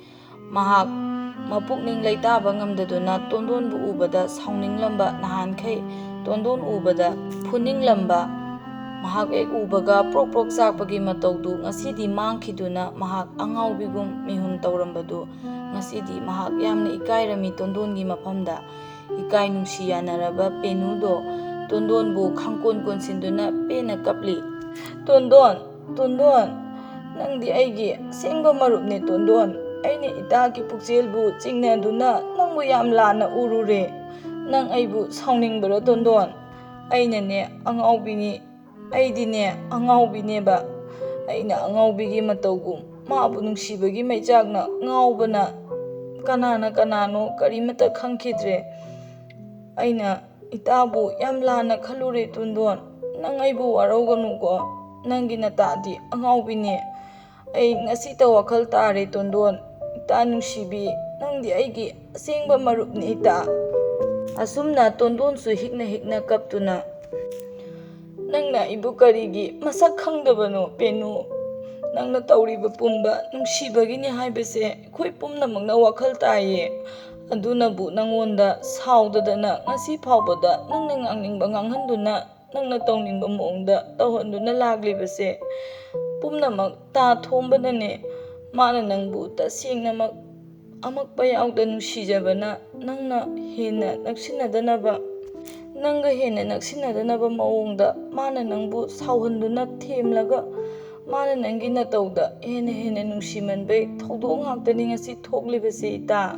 ꯃꯍꯥꯛ ꯃꯄꯨꯛꯅꯤꯡ ꯂꯩꯇꯥꯕ ꯉꯝꯗꯗꯨꯅ ꯇꯣꯟꯗꯣꯟꯕꯨ ꯎꯕꯗ ꯁꯥꯎꯅꯤꯡꯂꯝꯕ, ꯅꯍꯥꯟꯈꯩ ꯇꯣꯟꯗꯣꯟ ꯎꯕꯗ ꯐꯨꯅꯤꯡꯂꯝꯕ, ꯃꯍꯥꯛ ꯍꯦꯛ ꯎꯕꯒ ꯄ꯭ꯔꯣꯛ ꯄ꯭ꯔꯣꯛ ꯆꯥꯛꯄꯒꯤ ꯃꯇꯧꯗꯨ ꯉꯁꯤꯗꯤ ꯃꯥꯡꯈꯤꯗꯨꯅ ꯃꯍꯥꯛ ꯑꯉꯥꯎꯕꯤꯒꯨꯝ ꯃꯤꯍꯨꯟ ꯇꯧꯔꯝꯕꯗꯨ ꯉꯁꯤꯗꯤ ꯃꯍꯥꯛ ꯌꯥꯝꯅ ꯏꯀꯥꯏꯔꯝꯃꯤ ꯇꯣꯟꯗꯣꯟꯒꯤ ꯃꯐꯝꯗ꯫ ꯏꯀꯥꯏ ꯅꯨꯡꯁꯤ ꯌꯥꯅꯔꯕ ꯄꯦꯅꯨꯗꯣ ꯇꯣꯟꯗꯣꯟꯕꯨ ꯈꯪꯀꯣꯟ ꯀꯣꯟꯁꯤꯟꯗꯨꯅ ꯄꯦꯟꯅ ꯀꯞꯂꯤ꯫ ꯇꯣꯟꯗꯣꯟ, ꯅꯪꯗꯤ ꯑꯩꯒꯤ ꯑꯁꯦꯡꯕ ꯃꯔꯨꯞꯅꯦ ꯇꯣꯟꯗꯣꯟ, ꯑꯩꯅ ꯏꯇꯥꯒꯤ ꯄꯨꯛꯆꯦꯜꯕꯨ ꯆꯤꯡꯅꯗꯨꯅ ꯅꯪꯕꯨ ꯌꯥꯝ ꯂꯥꯟꯅ ꯎꯔꯨꯔꯦ, ꯅꯪ ꯑꯩꯕꯨ ꯁꯥꯎꯅꯤꯡꯕꯔꯣ ꯇꯣꯟꯗꯣꯟ? ꯑꯩꯅꯅꯦ ꯑꯉꯥꯎꯕꯤꯅꯤ, ꯑꯩꯗꯤꯅꯦ ꯑꯉꯥꯎꯕꯤꯅꯦꯕ, ꯑꯩꯅ ꯑꯉꯥꯎꯕꯤꯒꯤ ꯃꯇꯧꯒꯨꯝ ꯃꯥꯕꯨ ꯅꯨꯡꯁꯤꯕꯒꯤ ꯃꯩꯆꯥꯛꯅ ꯉꯥꯎꯕꯅ ꯀꯅꯥꯅꯣ ꯀꯔꯤꯃꯠꯇ ꯈꯪꯈꯤꯗ꯭ꯔꯦ, ꯑꯩꯅ ꯏꯇꯥꯕꯨ ꯌꯥꯝ ꯂꯥꯟꯅ ꯈꯜꯂꯨꯔꯦ ꯇꯣꯟꯗꯣꯟ, ꯅꯪ ꯑꯩꯕꯨ ꯋꯥꯔꯧꯒꯅꯨꯀꯣ, ꯅꯪꯒꯤ ꯅꯇꯥꯗꯤ ꯑꯉꯥꯎꯕꯤꯅꯦ, ꯑꯩ ꯉꯁꯤꯇ ꯋꯥꯈꯜ ꯇꯥꯔꯦ ꯇꯣꯟꯗꯣꯟ, ꯏꯇꯥ ꯅꯨꯡꯁꯤꯕꯤ, ꯅꯪꯗꯤ ꯑꯩꯒꯤ ꯑꯁꯦꯡꯕ ꯃꯔꯨꯞꯅꯤ ꯏꯇꯥ꯫ ꯑꯁꯨꯝꯅ ꯇꯣꯟꯗꯣꯟꯁꯨ ꯍꯤꯛꯅ ꯀꯞꯇꯨꯅ, ꯅꯪꯅ ꯑꯩꯕꯨ ꯀꯔꯤꯒꯤ ꯃꯁꯛ ꯈꯪꯗꯕꯅꯣ ꯄꯦꯅꯨ? ꯅꯪꯅ ꯇꯧꯔꯤꯕ ꯄꯨꯝꯕ ꯅꯨꯡꯁꯤꯕꯒꯤꯅꯤ ꯍꯥꯏꯕꯁꯦ ꯑꯩꯈꯣꯏ ꯄꯨꯝꯅꯃꯛꯅ ꯋꯥꯈꯜ ꯇꯥꯏꯌꯦ, ꯑꯗꯨꯅꯕꯨ ꯅꯪꯉꯣꯟꯗ ꯁꯥꯎꯗꯗꯅ ꯉꯁꯤ ꯐꯥꯎꯕꯗ ꯅꯪꯅ ꯉꯥꯡꯅꯤꯡꯕ ꯉꯥꯡꯍꯟꯗꯨꯅ, ꯅꯪꯅ ꯇꯧꯅꯤꯡꯕ ꯃꯑꯣꯡꯗ ꯇꯧꯍꯟꯗꯨꯅ ꯂꯥꯛꯂꯤꯕꯁꯦ ꯄꯨꯝꯅꯃꯛ ꯇꯥ ꯊꯣꯝꯕꯅꯅꯦ, ꯃꯥꯅ ꯅꯪꯕꯨ ꯇꯁꯦꯡꯅꯃꯛ ꯑꯃꯛꯄ ꯌꯥꯎꯗ ꯅꯨꯡꯁꯤꯖꯕꯅ ꯅꯪꯒ ꯍꯦꯟꯅ ꯅꯛꯁꯤꯟꯅꯗꯅꯕ ꯃꯑꯣꯡꯗ ꯃꯥꯅ ꯅꯪꯕꯨ ꯁꯥꯎꯍꯟꯗꯨꯅ ꯊꯦꯝꯂꯒ ꯃꯥꯅ ꯅꯪꯒꯤ ꯅꯇꯧꯗ ꯍꯦꯟꯅ ꯅꯨꯡꯁꯤꯃꯟꯕꯩ ꯊꯧꯗꯣꯛ ꯉꯥꯛꯇꯅꯤ ꯉꯁꯤ ꯊꯣꯛꯂꯤꯕꯁꯦ ꯏꯇꯥ,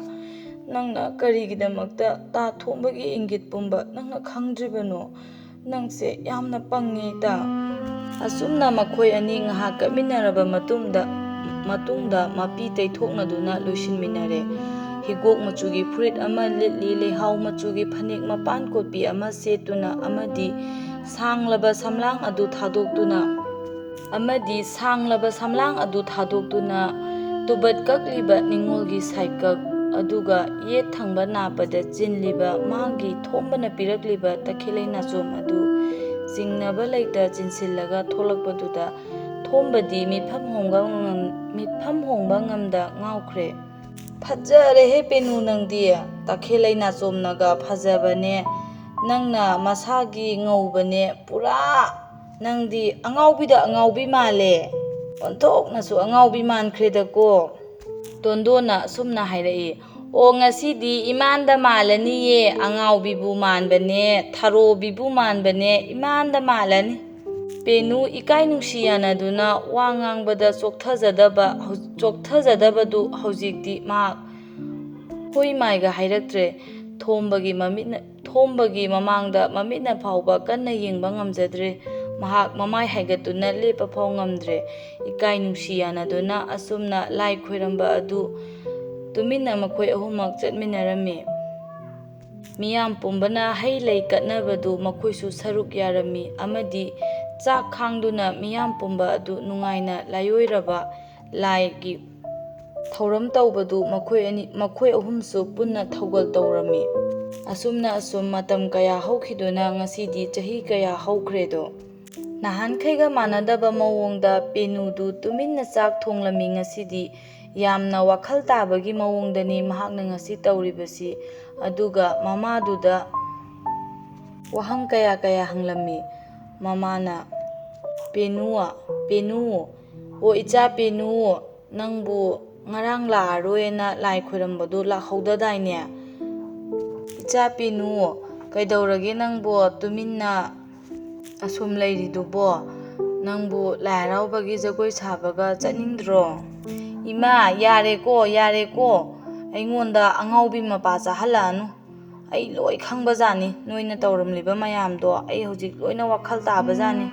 ꯅꯪꯅ ꯀꯔꯤꯒꯤꯗꯃꯛꯇ ꯇꯥ ꯊꯣꯝꯕꯒꯤ ꯏꯪꯒꯤꯠ ꯄꯨꯝꯕ ꯅꯪꯅ ꯈꯪꯗ꯭ꯔꯤꯕꯅꯣ? ꯅꯪꯁꯦ ꯌꯥꯝꯅ ꯄꯪꯉꯦ ꯏꯇꯥ꯫ ꯑꯁꯨꯝꯅ ꯃꯈꯣꯏ ꯑꯅꯤ ꯉꯥꯏꯍꯥꯛ ꯀꯞꯃꯤꯟꯅꯔꯕ ꯃꯇꯨꯡꯗ ꯃꯄꯤ ꯇꯩꯊꯣꯛꯅꯗꯨꯅ ꯂꯣꯏꯁꯤꯟꯃꯤꯟꯅꯔꯦ꯫ ꯍꯤꯒꯣꯛ ꯃꯆꯨꯒꯤ ꯐꯨꯔꯤꯠ ꯑꯃ ꯂꯤꯠꯂꯤ, ꯂꯩꯍꯥꯎ ꯃꯆꯨꯒꯤ ꯐꯅꯦꯛ ꯃꯄꯥꯟ ꯀꯣꯠꯄꯤ ꯑꯃ ꯁꯦꯠꯇꯨꯅ ꯑꯃꯗꯤ ꯁꯥꯡꯂꯕ ꯁꯝꯂꯥꯡ ꯑꯗꯨ ꯊꯥꯗꯣꯛꯇꯨꯅ ꯇꯨꯕꯠ ꯀꯛꯂꯤꯕ ꯅꯤꯡꯉꯣꯜꯒꯤ ꯁꯥꯏꯀꯛ ꯑꯗꯨꯒ ꯌꯦꯠ ꯊꯪꯕ ꯅꯥꯞꯄꯗ ꯆꯤꯟꯂꯤꯕ ꯃꯥꯒꯤ ꯊꯣꯝꯕꯅ ꯄꯤꯔꯛꯂꯤꯕ ꯇꯈꯦꯜꯂꯩ ꯅꯥꯆꯣꯝ ꯑꯗꯨ ꯆꯤꯡꯅꯕ ꯂꯩꯇ ꯆꯤꯟꯁꯤꯜꯂꯒ ꯊꯣꯛꯂꯛꯄꯗꯨꯗ ꯊꯣꯝꯕꯗꯤ ꯃꯤꯠꯐꯝ ꯍꯣꯡꯕ ꯉꯝꯗ ꯉꯥꯎꯈ꯭ꯔꯦ꯫ ꯐꯖꯔꯦꯍꯦ ꯄꯦꯅꯨ ꯅꯪꯗꯤ, ꯇꯈꯦꯜꯂꯩ ꯅꯥꯆꯣꯝꯅꯒ ꯐꯖꯕꯅꯦ, ꯅꯪꯅ ꯃꯁꯥꯒꯤ ꯉꯧꯕꯅꯦ ꯄꯨꯔꯥ, ꯅꯪꯗꯤ ꯑꯉꯥꯎꯕꯤꯗ ꯑꯉꯥꯎꯕꯤ ꯃꯥꯜꯂꯦ, ꯑꯣꯟꯊꯣꯛꯅꯁꯨ ꯑꯉꯥꯎꯕꯤ ꯃꯥꯟꯈ꯭ꯔꯦꯗꯀꯣ꯫ ꯇꯣꯟꯗꯣꯟꯅ ꯑꯁꯨꯝꯅ ꯍꯥꯏꯔꯛꯏ꯫ ꯑꯣ ꯉꯁꯤꯗꯤ ꯏꯃꯥꯟꯗ ꯃꯥꯜꯂꯅꯤꯌꯦ, ꯑꯉꯥꯎꯕꯤꯕꯨ ꯃꯥꯟꯕꯅꯦ, ꯊꯔꯣꯕꯤꯕꯨ ꯃꯥꯟꯕꯅꯦ, ꯏꯃꯥꯟꯗ ꯃꯥꯜꯂꯅꯤ꯫ ꯄꯦꯅꯨ ꯏꯀꯥꯏ ꯅꯨꯡꯁꯤ ꯌꯥꯅꯗꯨꯅ ꯋꯥ ꯉꯥꯡꯕꯗ ꯆꯣꯛꯊꯖꯗꯕꯗꯨ ꯍꯧꯖꯤꯛꯇꯤ ꯃꯍꯥꯛ ꯍꯣꯏ ꯃꯥꯏꯒ ꯍꯥꯏꯔꯛꯇ꯭ꯔꯦ꯫ ꯊꯣꯝꯕꯒꯤ ꯃꯃꯥꯡꯗ ꯃꯃꯤꯠꯅ ꯐꯥꯎꯕ ꯀꯟꯅ ꯌꯦꯡꯕ ꯉꯝꯖꯗ꯭ꯔꯦ, ꯃꯍꯥꯛ ꯃꯃꯥꯏ ꯍꯥꯏꯒꯠꯇꯨꯅ ꯂꯦꯞꯄ ꯐꯥꯎ ꯉꯝꯗ꯭ꯔꯦ꯫ ꯏꯀꯥꯏ ꯅꯨꯡꯁꯤ ꯌꯥꯅꯗꯨꯅ ꯑꯁꯨꯝꯅ ꯂꯥꯏ ꯈꯣꯏꯔꯝꯕ ꯑꯗꯨ ꯇꯨꯃꯤꯟꯅ ꯃꯈꯣꯏ ꯑꯍꯨꯝꯃꯛ ꯆꯠꯃꯤꯟꯅꯔꯝꯃꯤ꯫ ꯃꯤꯌꯥꯝ ꯄꯨꯝꯕꯅ ꯍꯩ ꯂꯩ ꯀꯠꯅꯕꯗꯨ ꯃꯈꯣꯏꯁꯨ ꯁꯔꯨꯛ ꯌꯥꯔꯝꯃꯤ, ꯑꯃꯗꯤ ꯆꯥꯛ ꯈꯥꯡꯗꯨꯅ ꯃꯤꯌꯥꯝ ꯄꯨꯝꯕ ꯑꯗꯨ ꯅꯨꯡꯉꯥꯏꯅ ꯂꯥꯏꯑꯣꯏꯔꯕ ꯂꯥꯏꯒꯤ ꯊꯧꯔꯝ ꯇꯧꯕꯗꯨ ꯃꯈꯣꯏ ꯑꯍꯨꯝꯁꯨ ꯄꯨꯟꯅ ꯊꯧꯒꯜ ꯇꯧꯔꯝꯃꯤ꯫ ꯑꯁꯨꯝ ꯃꯇꯝ ꯀꯌꯥ ꯍꯧꯈꯤꯗꯨꯅ ꯉꯁꯤꯗꯤ ꯆꯍꯤ ꯀꯌꯥ ꯍꯧꯈ꯭ꯔꯦꯗꯣ꯫ ꯅꯍꯥꯟꯈꯩꯒ ꯃꯥꯟꯅꯗꯕ ꯃꯑꯣꯡꯗ ꯄꯦꯅꯨꯗꯨ ꯇꯨꯃꯤꯟꯅ ꯆꯥꯛ ꯊꯣꯡꯂꯝꯃꯤ꯫ ꯉꯁꯤꯗꯤ ꯌꯥꯝꯅ ꯋꯥꯈꯜ ꯇꯥꯕꯒꯤ ꯃꯑꯣꯡꯗꯅꯤ ꯃꯍꯥꯛꯅ ꯉꯁꯤ ꯇꯧꯔꯤꯕꯁꯤ, ꯑꯗꯨꯒ ꯃꯃꯥꯗꯨꯗ ꯋꯥꯍꯪ ꯀꯌꯥ ꯍꯪꯂꯝꯃꯤ꯫ ꯃꯃꯥꯅ, ꯄꯦꯅꯨ, ꯑꯣ ꯏꯆꯥ ꯄꯦꯅꯨ, ꯅꯪꯕꯨ ꯉꯔꯥꯡ ꯂꯥꯛꯑꯔꯣꯏꯅ ꯂꯥꯏ ꯈꯣꯏꯔꯝꯕꯗꯨ ꯂꯥꯛꯍꯧꯗꯗꯥꯏꯅꯦ? ꯏꯆꯥ ꯄꯦꯅꯨ, ꯀꯩꯗꯧꯔꯒꯦ ꯅꯪꯕꯣ ꯇꯨꯃꯤꯟꯅ ꯑꯁꯨꯝ ꯂꯩꯔꯤꯗꯨꯕꯣ? ꯅꯪꯕꯨ ꯂꯥꯏ ꯍꯔꯥꯎꯕꯒꯤ ꯖꯒꯣꯏ ꯁꯥꯕꯒ ꯆꯠꯅꯤꯡꯗ꯭ꯔꯣ? ꯏꯃꯥ ꯌꯥꯔꯦꯀꯣ ꯌꯥꯔꯦꯀꯣ ꯑꯩꯉꯣꯟꯗ ꯑꯉꯥꯎꯕꯤ ꯃꯄꯥ ꯆꯥꯍꯜꯂꯛꯑꯅꯨ ꯑꯩ ꯂꯣꯏ ꯈꯪꯕꯖꯥꯠꯅꯤ ꯅꯣꯏꯅ ꯇꯧꯔꯝꯂꯤꯕ ꯃꯌꯥꯝꯗꯣ ꯑꯩ ꯍꯧꯖꯤꯛ ꯂꯣꯏꯅ ꯋꯥꯈꯜ ꯇꯥꯕꯖꯥꯠꯅꯤ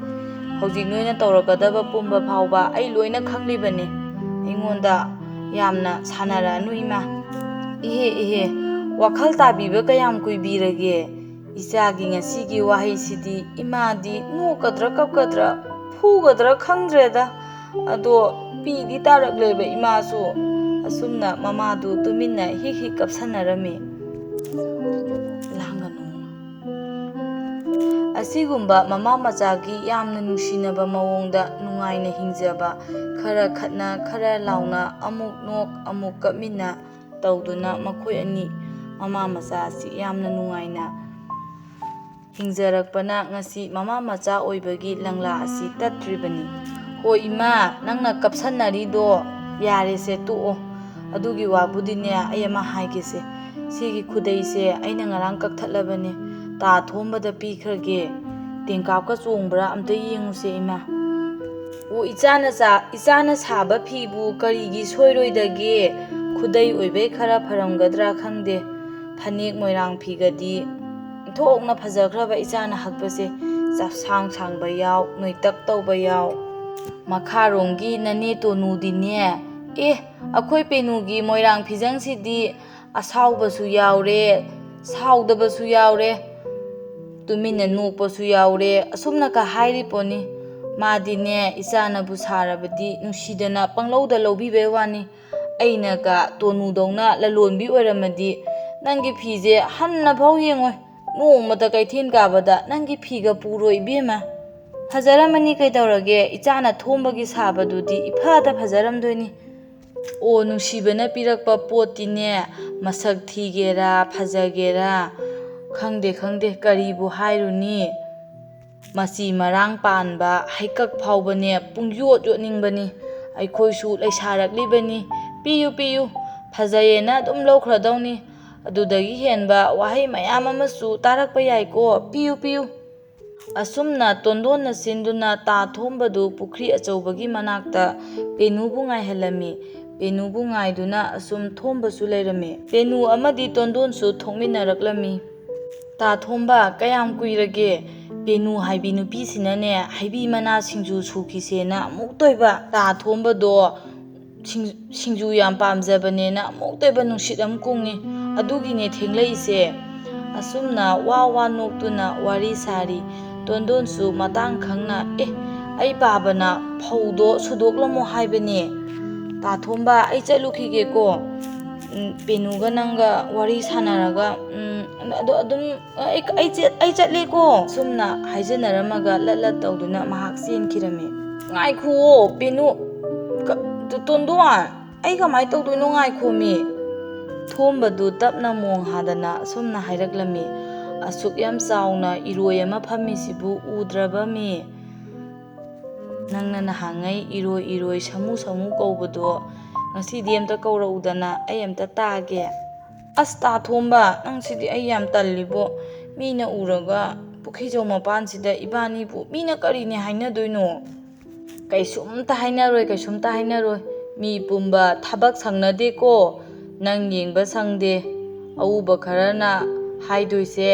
ꯍꯧꯖꯤꯛ ꯅꯣꯏꯅ ꯇꯧꯔꯛꯀꯗꯕ ꯄꯨꯝꯕ ꯐꯥꯎꯕ ꯑꯩ ꯂꯣꯏꯅ ꯈꯪꯂꯤꯕꯅꯤ ꯑꯩꯉꯣꯟꯗ ꯌꯥꯝꯅ ꯁꯥꯟꯅꯔꯛꯑꯅꯨ ꯏꯃꯥ ꯏꯍꯦ ꯋꯥꯈꯜ ꯇꯥꯕꯤꯕ ꯀꯌꯥꯝ ꯀꯨꯏꯕꯤꯔꯒꯦ ꯏꯆꯥꯒꯤ ꯉꯁꯤꯒꯤ ꯋꯥꯍꯩꯁꯤꯗꯤ ꯏꯃꯥꯗꯤ ꯅꯣꯛꯀꯗ꯭ꯔꯥ ꯀꯞꯀꯗ꯭ꯔꯥ ꯐꯨꯒꯗ꯭ꯔꯥ ꯈꯪꯗ꯭ꯔꯦꯗ ꯑꯗꯣ ꯄꯤꯗꯤ ꯇꯥꯔꯛꯂꯦꯕ ꯏꯃꯥꯁꯨ ꯑꯁꯨꯝꯅ ꯃꯃꯥꯗꯨ ꯇꯨꯃꯤꯟꯅ ꯍꯤꯛ ꯀꯞꯁꯟꯅꯔꯝꯃꯤ ꯂꯥꯡꯒꯅꯨ ꯑꯁꯤꯒꯨꯝꯕ ꯃꯃꯥ ꯃꯆꯥꯒꯤ ꯌꯥꯝꯅ ꯅꯨꯡꯁꯤꯅꯕ ꯃꯑꯣꯡꯗ ꯅꯨꯡꯉꯥꯏꯅ ꯍꯤꯡꯖꯕ ꯈꯔ ꯈꯠꯅ ꯈꯔ ꯂꯥꯎꯅ ꯑꯃꯨꯛ ꯅꯣꯛ ꯑꯃꯨꯛ ꯀꯞꯃꯤꯟꯅ ꯇꯧꯗꯨꯅ ꯃꯈꯣꯏ ꯑꯅꯤ ꯃꯃꯥ ꯃꯆꯥ ꯑꯁꯤ ꯌꯥꯝꯅ ꯅꯨꯡꯉꯥꯏꯅ ꯍꯤꯡꯖꯔꯛꯄꯅ ꯉꯁꯤ ꯃꯃꯥ ꯃꯆꯥ ꯑꯣꯏꯕꯒꯤ ꯂꯪꯂꯥ ꯑꯁꯤ ꯇꯠꯇ꯭ꯔꯤꯕꯅꯤ ꯍꯣꯏ ꯏꯃꯥ ꯅꯪꯅ ꯀꯞꯁꯟꯅꯔꯤꯗꯣ ꯌꯥꯔꯦꯁꯦ ꯇꯣꯛꯑꯣ ꯑꯗꯨꯒꯤ ꯋꯥꯕꯨꯗꯤꯅꯦ ꯑꯩ ꯑꯃ ꯍꯥꯏꯒꯦꯁꯦ ꯁꯤꯒꯤ ꯈꯨꯗꯩꯁꯦ ꯑꯩꯅ ꯉꯔꯥꯡ ꯀꯛꯊꯠꯂꯕꯅꯦ ꯇꯥ ꯊꯣꯝꯕꯗ ꯄꯤꯈ꯭ꯔꯒꯦ ꯇꯦꯡꯀꯥꯞꯀ ꯆꯣꯡꯕ꯭ꯔꯥ ꯑꯝꯇ ꯌꯦꯡꯉꯨꯁꯦ ꯏꯃꯥ ꯑꯣ ꯏꯆꯥꯅ ꯁꯥꯕ ꯐꯤꯕꯨ ꯀꯔꯤꯒꯤ ꯁꯣꯏꯔꯣꯏꯗꯒꯦ ꯈꯨꯗꯩ ꯑꯣꯏꯕꯩ ꯈꯔ ꯐꯔꯝꯒꯗ꯭ꯔꯥ ꯈꯪꯗꯦ ꯐꯅꯦꯛ ꯃꯣꯏꯔꯥꯡ ꯐꯤꯒꯗꯤ ꯊꯣꯛꯅ ꯐꯖꯈ꯭ꯔꯕ ꯏꯆꯥꯅ ꯍꯛꯄꯁꯦ ꯆꯞꯁꯥꯡ ꯁꯥꯡꯕ ꯌꯥꯎ ꯅꯣꯏꯇꯛ ꯇꯧꯕ ꯌꯥꯎ ꯃꯈꯥꯔꯣꯝꯒꯤ ꯅꯅꯦ ꯇꯣꯅꯨꯗꯤꯅꯦ ꯑꯩꯈꯣꯏ ꯄꯦꯅꯨꯒꯤ ꯃꯣꯏꯔꯥꯡ ꯐꯤꯖꯪꯁꯤꯗꯤ ꯑꯁꯥꯎꯕꯁꯨ ꯌꯥꯎꯔꯦ ꯁꯥꯎꯗꯕꯁꯨ ꯌꯥꯎꯔꯦ ꯇꯨꯃꯤꯟꯅ ꯅꯣꯛꯄꯁꯨ ꯌꯥꯎꯔꯦ ꯑꯁꯨꯝꯅꯀ ꯍꯥꯏꯔꯤꯄꯣꯠꯅꯤ ꯃꯥꯗꯤꯅꯦ ꯏꯆꯥꯅꯕꯨ ꯁꯥꯔꯕꯗꯤ ꯅꯨꯡꯁꯤꯗꯅ ꯄꯪꯂꯧꯗ ꯂꯧꯕꯤꯕꯩ ꯋꯥꯅꯤ ꯑꯩꯅꯒ ꯇꯣꯅꯨꯗꯧꯅ ꯂꯂꯣꯟꯕꯤ ꯑꯣꯏꯔꯝꯃꯗꯤ ꯅꯪꯒꯤ ꯐꯤꯁꯦ ꯍꯟꯅꯐꯥꯎ ꯌꯦꯡꯉꯣꯏ ꯅꯣꯡꯃꯇ ꯀꯩꯊꯦꯜ ꯀꯥꯕꯗ ꯅꯪꯒꯤ ꯐꯤꯒ ꯄꯨꯔꯣꯏ ꯏꯕꯦꯝꯃ ꯐꯖꯔꯝꯃꯅꯤ ꯀꯩꯗꯧꯔꯒꯦ ꯏꯆꯥꯅ ꯊꯣꯝꯕꯒꯤ ꯁꯥꯕꯗꯨꯗꯤ ꯏꯐꯗ ꯐꯖꯔꯝꯗꯣꯏꯅꯤ ꯑꯣ ꯅꯨꯡꯁꯤꯕꯅ ꯄꯤꯔꯛꯄ ꯄꯣꯠꯇꯤꯅꯦ ꯃꯁꯛ ꯊꯤꯒꯦꯔꯥ ꯐꯖꯒꯦꯔꯥ ꯈꯪꯗꯦ ꯀꯔꯤꯕꯨ ꯍꯥꯏꯔꯨꯅꯤ ꯃꯆꯤ ꯃꯔꯥꯡ ꯄꯥꯟꯕ ꯍꯩꯀꯛ ꯐꯥꯎꯕꯅꯦ ꯄꯨꯡꯌꯣꯠ ꯌꯣꯠꯅꯤꯡꯕꯅꯤ ꯑꯩꯈꯣꯏꯁꯨ ꯂꯩꯁꯥꯔꯛꯂꯤꯕꯅꯤ ꯄꯤꯌꯨ ꯐꯖꯩꯌꯦꯅ ꯑꯗꯨꯝ ꯂꯧꯈ꯭ꯔꯗꯧꯅꯤ ꯑꯗꯨꯗꯒꯤ ꯍꯦꯟꯕ ꯋꯥꯍꯩ ꯃꯌꯥꯝ ꯑꯃꯁꯨ ꯇꯥꯔꯛꯄ ꯌꯥꯏꯀꯣ ꯄꯤꯌꯨ ꯑꯁꯨꯝꯅ ꯇꯣꯟꯗꯣꯟꯅ ꯁꯤꯟꯗꯨꯅ ꯇꯥ ꯊꯣꯝꯕꯗꯨ ꯄꯨꯈ꯭ꯔꯤ ꯑꯆꯧꯕꯒꯤ ꯃꯅꯥꯛꯇ ꯄꯦꯅꯨꯕꯨ ꯉꯥꯏꯍꯜꯂꯝꯃꯤ ꯄꯦꯅꯨꯕꯨ ꯉꯥꯏꯗꯨꯅ ꯑꯁꯨꯝ ꯊꯣꯝꯕꯁꯨ ꯂꯩꯔꯝꯃꯤ ꯄꯦꯅꯨ ꯑꯃꯗꯤ ꯇꯣꯟꯗꯣꯟꯁꯨ ꯊꯣꯛꯃꯤꯟꯅꯔꯛꯂꯝꯃꯤ ꯇꯥ ꯊꯣꯝꯕ ꯀꯌꯥꯝ ꯀꯨꯏꯔꯒꯦ ꯄꯦꯅꯨ ꯍꯥꯏꯕꯤ ꯅꯨꯄꯤꯁꯤꯅꯅꯦ ꯍꯩꯕꯤ ꯃꯅꯥ ꯁꯤꯡꯖꯨ ꯁꯨꯈꯤꯁꯦꯅ ꯑꯃꯨꯛ ꯇꯣꯏꯕ ꯇꯥ ꯊꯣꯝꯕꯗꯣ ꯁꯤꯡꯖꯨ ꯌꯥꯝ ꯄꯥꯝꯖꯕꯅꯦꯅ ꯑꯃꯨꯛ ꯇꯣꯏꯕ ꯅꯨꯡꯁꯤꯠ ꯑꯃ ꯀꯨꯡꯉꯤ ꯑꯗꯨꯒꯤꯅꯦ ꯊꯦꯡꯂꯛꯏꯁꯦ ꯑꯁꯨꯝꯅ ꯋꯥ ꯅꯣꯛꯇꯨꯅ ꯋꯥꯔꯤ ꯁꯥꯔꯤ ꯇꯣꯟꯗꯣꯟꯁꯨ ꯃꯇꯥꯡ ꯈꯪꯅ ꯑꯩ ꯄꯥꯕꯅ ꯐꯧꯗꯣ ꯁꯨꯗꯣꯛꯂꯝꯃꯣ ꯍꯥꯏꯕꯅꯦ ꯇꯥ ꯊꯣꯝꯕ ꯑꯩ ꯆꯠꯂꯨꯈꯤꯒꯦꯀꯣ ꯄꯦꯅꯨꯒ ꯅꯪꯒ ꯋꯥꯔꯤ ꯁꯥꯟꯅꯔꯒ ꯑꯩ ꯆꯠꯂꯦꯀꯣ ꯁꯨꯝꯅ ꯍꯥꯏꯖꯅꯔꯝꯃꯒ ꯂꯠ ꯇꯧꯗꯨꯅ ꯃꯍꯥꯛ ꯆꯦꯟꯈꯤꯔꯝꯃꯤ ꯉꯥꯏꯈꯨꯑꯣ ꯄꯦꯅꯨ ꯇꯣꯟꯗꯣꯟ ꯑꯩ ꯀꯃꯥꯏꯅ ꯇꯧꯗꯣꯏꯅꯣ ꯉꯥꯏꯈꯣꯃꯤ ꯊꯣꯝꯕꯗꯨ ꯇꯞꯅ ꯃꯣꯡ ꯍꯥꯗꯅ ꯑꯁꯨꯝꯅ ꯍꯥꯏꯔꯛꯂꯝꯃꯤ ꯑꯁꯨꯛ ꯌꯥꯝ ꯆꯥꯎꯅ ꯏꯔꯣꯏ ꯑꯃ ꯐꯝꯃꯤꯁꯤꯕꯨ ꯎꯗ꯭ꯔꯕ ꯃꯤ ꯅꯪꯅ ꯅꯍꯥꯟꯉꯩ ꯏꯔꯣꯏ ꯁꯃꯨ ꯀꯧꯕꯗꯣ ꯉꯁꯤꯗꯤ ꯑꯝꯇ ꯀꯧꯔꯛꯎꯗꯅ ꯑꯩ ꯑꯝꯇ ꯇꯥꯒꯦ ꯑꯁ ꯇꯥ ꯊꯣꯝꯕ ꯅꯪꯁꯤꯗꯤ ꯑꯩ ꯌꯥꯝ ꯇꯜꯂꯤꯕꯣ ꯃꯤꯅ ꯎꯔꯒ ꯄꯨꯈ꯭ꯔꯤꯖꯧ ꯃꯄꯥꯟꯁꯤꯗ ꯏꯕꯥꯅꯤꯕꯨ ꯃꯤꯅ ꯀꯔꯤꯅꯦ ꯍꯥꯏꯅꯗꯣꯏꯅꯣ ꯀꯩꯁꯨꯝꯇ ꯍꯥꯏꯅꯔꯣꯏ ꯃꯤ ꯄꯨꯝꯕ ꯊꯕꯛ ꯁꯪꯅꯗꯦꯀꯣ ꯅꯪ ꯌꯦꯡꯕ ꯁꯪꯗꯦ ꯑꯎꯕ ꯈꯔꯅ ꯍꯥꯏꯗꯣꯏꯁꯦ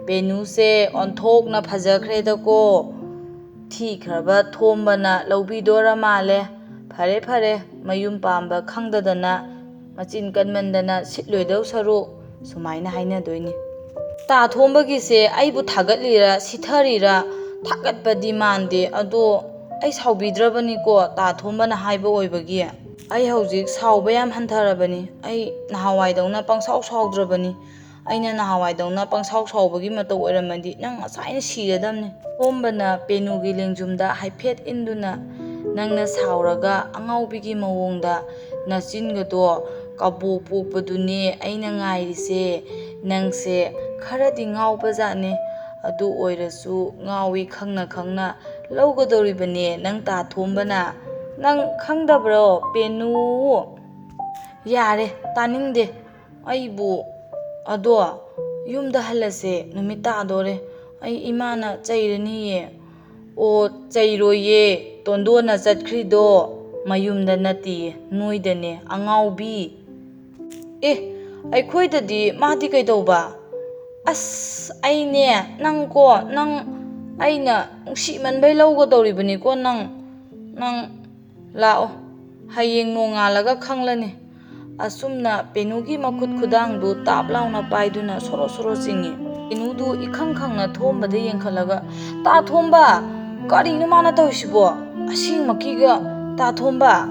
ꯄꯦꯅꯨꯁꯦ ꯑꯣꯟꯊꯣꯛꯅ ꯐꯖꯈ꯭ꯔꯦꯗꯀꯣ ꯊꯤꯈ꯭ꯔꯕ ꯊꯣꯝꯕꯅ ꯂꯧꯕꯤꯗꯣꯔ ꯃꯥꯜꯂꯦ ꯐꯔꯦ ꯃꯌꯨꯝ ꯄꯥꯟꯕ ꯈꯪꯗꯗꯅ ꯃꯆꯤꯟ ꯀꯟꯃꯟꯗꯅ ꯁꯤꯠꯂꯣꯏꯗꯧ ꯁꯔꯨꯛ ꯁꯨꯃꯥꯏꯅ ꯍꯥꯏꯅꯗꯣꯏꯅꯤ ꯇꯥ ꯊꯣꯝꯕꯒꯤꯁꯦ ꯑꯩꯕꯨ ꯊꯥꯒꯠꯂꯤꯔꯥ ꯁꯤꯊꯔꯤꯔꯥ ꯊꯥꯒꯠꯄꯗꯤ ꯃꯥꯟꯗꯦ ꯑꯗꯣ ꯑꯩ ꯁꯥꯎꯕꯤꯗ꯭ꯔꯕꯅꯤꯀꯣ ꯇꯥ ꯊꯣꯝꯕꯅ ꯍꯥꯏꯕ ꯑꯣꯏꯕꯒꯤ ꯑꯩ ꯍꯧꯖꯤꯛ ꯁꯥꯎꯕ ꯌꯥꯝ ꯍꯟꯊꯔꯕꯅꯤ ꯑꯩ ꯅꯍꯥꯟꯋꯥꯏꯗꯧꯅ ꯄꯪꯁꯥꯎ ꯁꯥꯎꯗ꯭ꯔꯕꯅꯤ ꯑꯩꯅ ꯅꯍꯥꯟꯋꯥꯏꯗꯧꯅ ꯄꯪꯁꯥꯎ ꯁꯥꯎꯕꯒꯤ ꯃꯇꯧ ꯑꯣꯏꯔꯝꯃꯗꯤ ꯅꯪ ꯉꯁꯥꯏꯅ ꯁꯤꯔꯗꯝꯅꯤ ꯊꯣꯝꯕꯅ ꯄꯦꯅꯨꯒꯤ ꯂꯦꯡꯖꯨꯝꯗ ꯍꯥꯏꯐꯦꯠ ꯏꯟꯗꯨꯅ ꯅꯪꯅ ꯁꯥꯎꯔꯒ ꯑꯉꯥꯎꯕꯤꯒꯤ ꯃꯑꯣꯡꯗ ꯅꯆꯤꯟꯒꯗꯣ ꯀꯕꯣꯛ ꯄꯣꯛꯄꯗꯨꯅꯦ ꯑꯩꯅ ꯉꯥꯏꯔꯤꯁꯦ ꯅꯪꯁꯦ ꯈꯔꯗꯤ ꯉꯥꯎꯕꯖꯥꯠꯅꯤ ꯑꯗꯨ ꯑꯣꯏꯔꯁꯨ ꯉꯥꯎꯏ ꯈꯪꯅ ꯂꯧꯒꯗꯧꯔꯤꯕꯅꯦ ꯅꯪ ꯇꯥ ꯊꯣꯝꯕꯅ ꯅꯪ ꯈꯪꯗꯕ꯭ꯔꯣ ꯄꯦꯅꯨ ꯌꯥꯔꯦ ꯇꯥꯅꯤꯡꯗꯦ ꯑꯩꯕꯨ ꯑꯗꯣ ꯌꯨꯝꯗ ꯍꯜꯂꯁꯦ ꯅꯨꯃꯤꯠ ꯇꯥꯗꯣꯔꯦ ꯑꯩ ꯏꯃꯥꯅ ꯆꯩꯔꯅꯤꯌꯦ ꯑꯣ ꯆꯩꯔꯣꯏꯌꯦ ꯇꯣꯟꯗꯣꯟꯅ ꯆꯠꯈ꯭ꯔꯤꯗꯣ ꯃꯌꯨꯝꯗ ꯅꯠꯇꯤꯌꯦ, ꯅꯣꯏꯗꯅꯦ, ꯑꯉꯥꯎꯕꯤ. ꯑꯩꯈꯣꯏꯗꯗꯤ ꯃꯥꯗꯤ ꯀꯩꯗꯧꯕ? ꯑꯁ ꯑꯩꯅꯦ, ꯅꯪ ꯑꯩꯅ ꯅꯨꯡꯁꯤꯃꯟꯕꯩ ꯂꯧꯒꯗꯧꯔꯤꯕꯅꯤꯀꯣ ꯅꯪ ꯂꯥꯛꯑꯣ, ꯍꯌꯦꯡ ꯅꯣꯡꯉꯥꯜꯂꯒ ꯈꯪꯂꯅꯤ. ꯑꯁꯨꯝꯅ ꯄꯦꯅꯨꯒꯤ ꯃꯈꯨꯠ ꯈꯨꯗꯥꯡꯗꯨ ꯇꯥꯞ ꯂꯥꯎꯅ ꯄꯥꯏꯗꯨꯅ ꯁꯣꯔꯣ ꯁꯣꯔꯣ ꯆꯤꯡꯉꯤ. ꯄꯦꯅꯨꯗꯨ ꯏꯈꯪ ꯈꯪꯅ ꯊꯣꯝꯕꯗ ꯌꯦꯡꯈꯠꯂꯒ, ꯇꯥ ꯊꯣꯝꯕ, ꯀꯔꯤꯅꯣ ꯃꯥꯅ ꯇꯧꯔꯤꯁꯤꯕꯣ? ꯑꯁꯦꯡꯃꯛꯀꯤꯒ ꯇꯥ ꯊꯣꯝꯕ?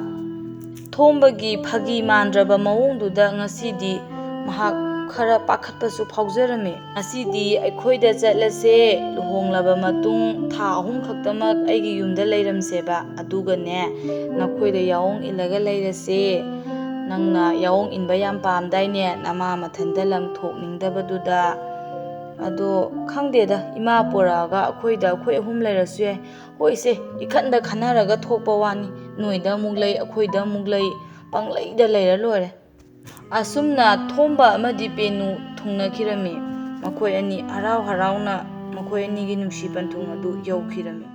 ꯊꯣꯝꯕꯒꯤ ꯐꯥꯒꯤ ꯃꯥꯟꯗ꯭ꯔꯕ ꯃꯑꯣꯡꯗꯨꯗ ꯉꯁꯤꯗꯤ ꯃꯍꯥꯛ ꯈꯔ ꯄꯥꯈꯠꯄꯁꯨ ꯐꯥꯎꯖꯔꯝꯃꯤ. ꯉꯁꯤꯗꯤ ꯑꯩꯈꯣꯏꯗ ꯆꯠꯂꯁꯦ, ꯂꯨꯍꯣꯡꯂꯕ ꯃꯇꯨꯡ ꯊꯥ 3 ꯈꯛꯇꯃꯛ ꯑꯩꯒꯤ ꯌꯨꯝꯗ ꯂꯩꯔꯝꯁꯦꯕ, ꯑꯗꯨꯒꯅꯦ ꯅꯈꯣꯏꯗ ꯌꯥꯑꯣꯡ ꯏꯜꯂꯒ ꯂꯩꯔꯁꯦ. ꯅꯪꯅ ꯌꯥꯑꯣꯡ ꯏꯟꯕ ꯌꯥꯝ ꯄꯥꯝꯗꯥꯏꯅꯦ, ꯅꯃꯥ ꯃꯊꯟꯇ ꯂꯪꯊꯣꯛꯅꯤꯡꯗꯕꯗꯨꯗ. ꯑꯗꯣ ꯈꯪꯗꯦꯗ, ꯏꯃꯥ ꯄꯣꯔꯛꯑꯒ ꯑꯩꯈꯣꯏ 3 ꯂꯩꯔꯁꯨ ꯌꯥꯏ. ꯍꯣꯏꯁꯦ, 이칸ꯗ ꯈꯟꯅꯔꯒ ꯊꯣꯛꯄ ꯋꯥꯅꯤ. ꯅꯣꯏꯗ ꯑꯃꯨꯛ ꯂꯩ, ꯑꯩꯈꯣꯏꯗ ꯑꯃꯨꯛ ꯂꯩ, ꯄꯪꯂꯩꯗ ꯂꯩꯔ ꯂꯣꯏꯔꯦ. ꯑꯁꯨꯝꯅ ꯊꯣꯝꯕ ꯑꯃꯗꯤ ꯄꯦꯅꯨ ꯊꯨꯡꯅꯈꯤꯔꯝꯃꯤ. ꯃꯈꯣꯏ ꯑꯅꯤ ꯍꯔꯥꯎ ꯍꯔꯥꯎꯅ ꯃꯈꯣꯏ ꯑꯅꯤꯒꯤ ꯅꯨꯡꯁꯤ ꯄꯟꯊꯨꯡ ꯑꯗꯨ ꯌꯧꯈꯤꯔꯝꯃꯤ.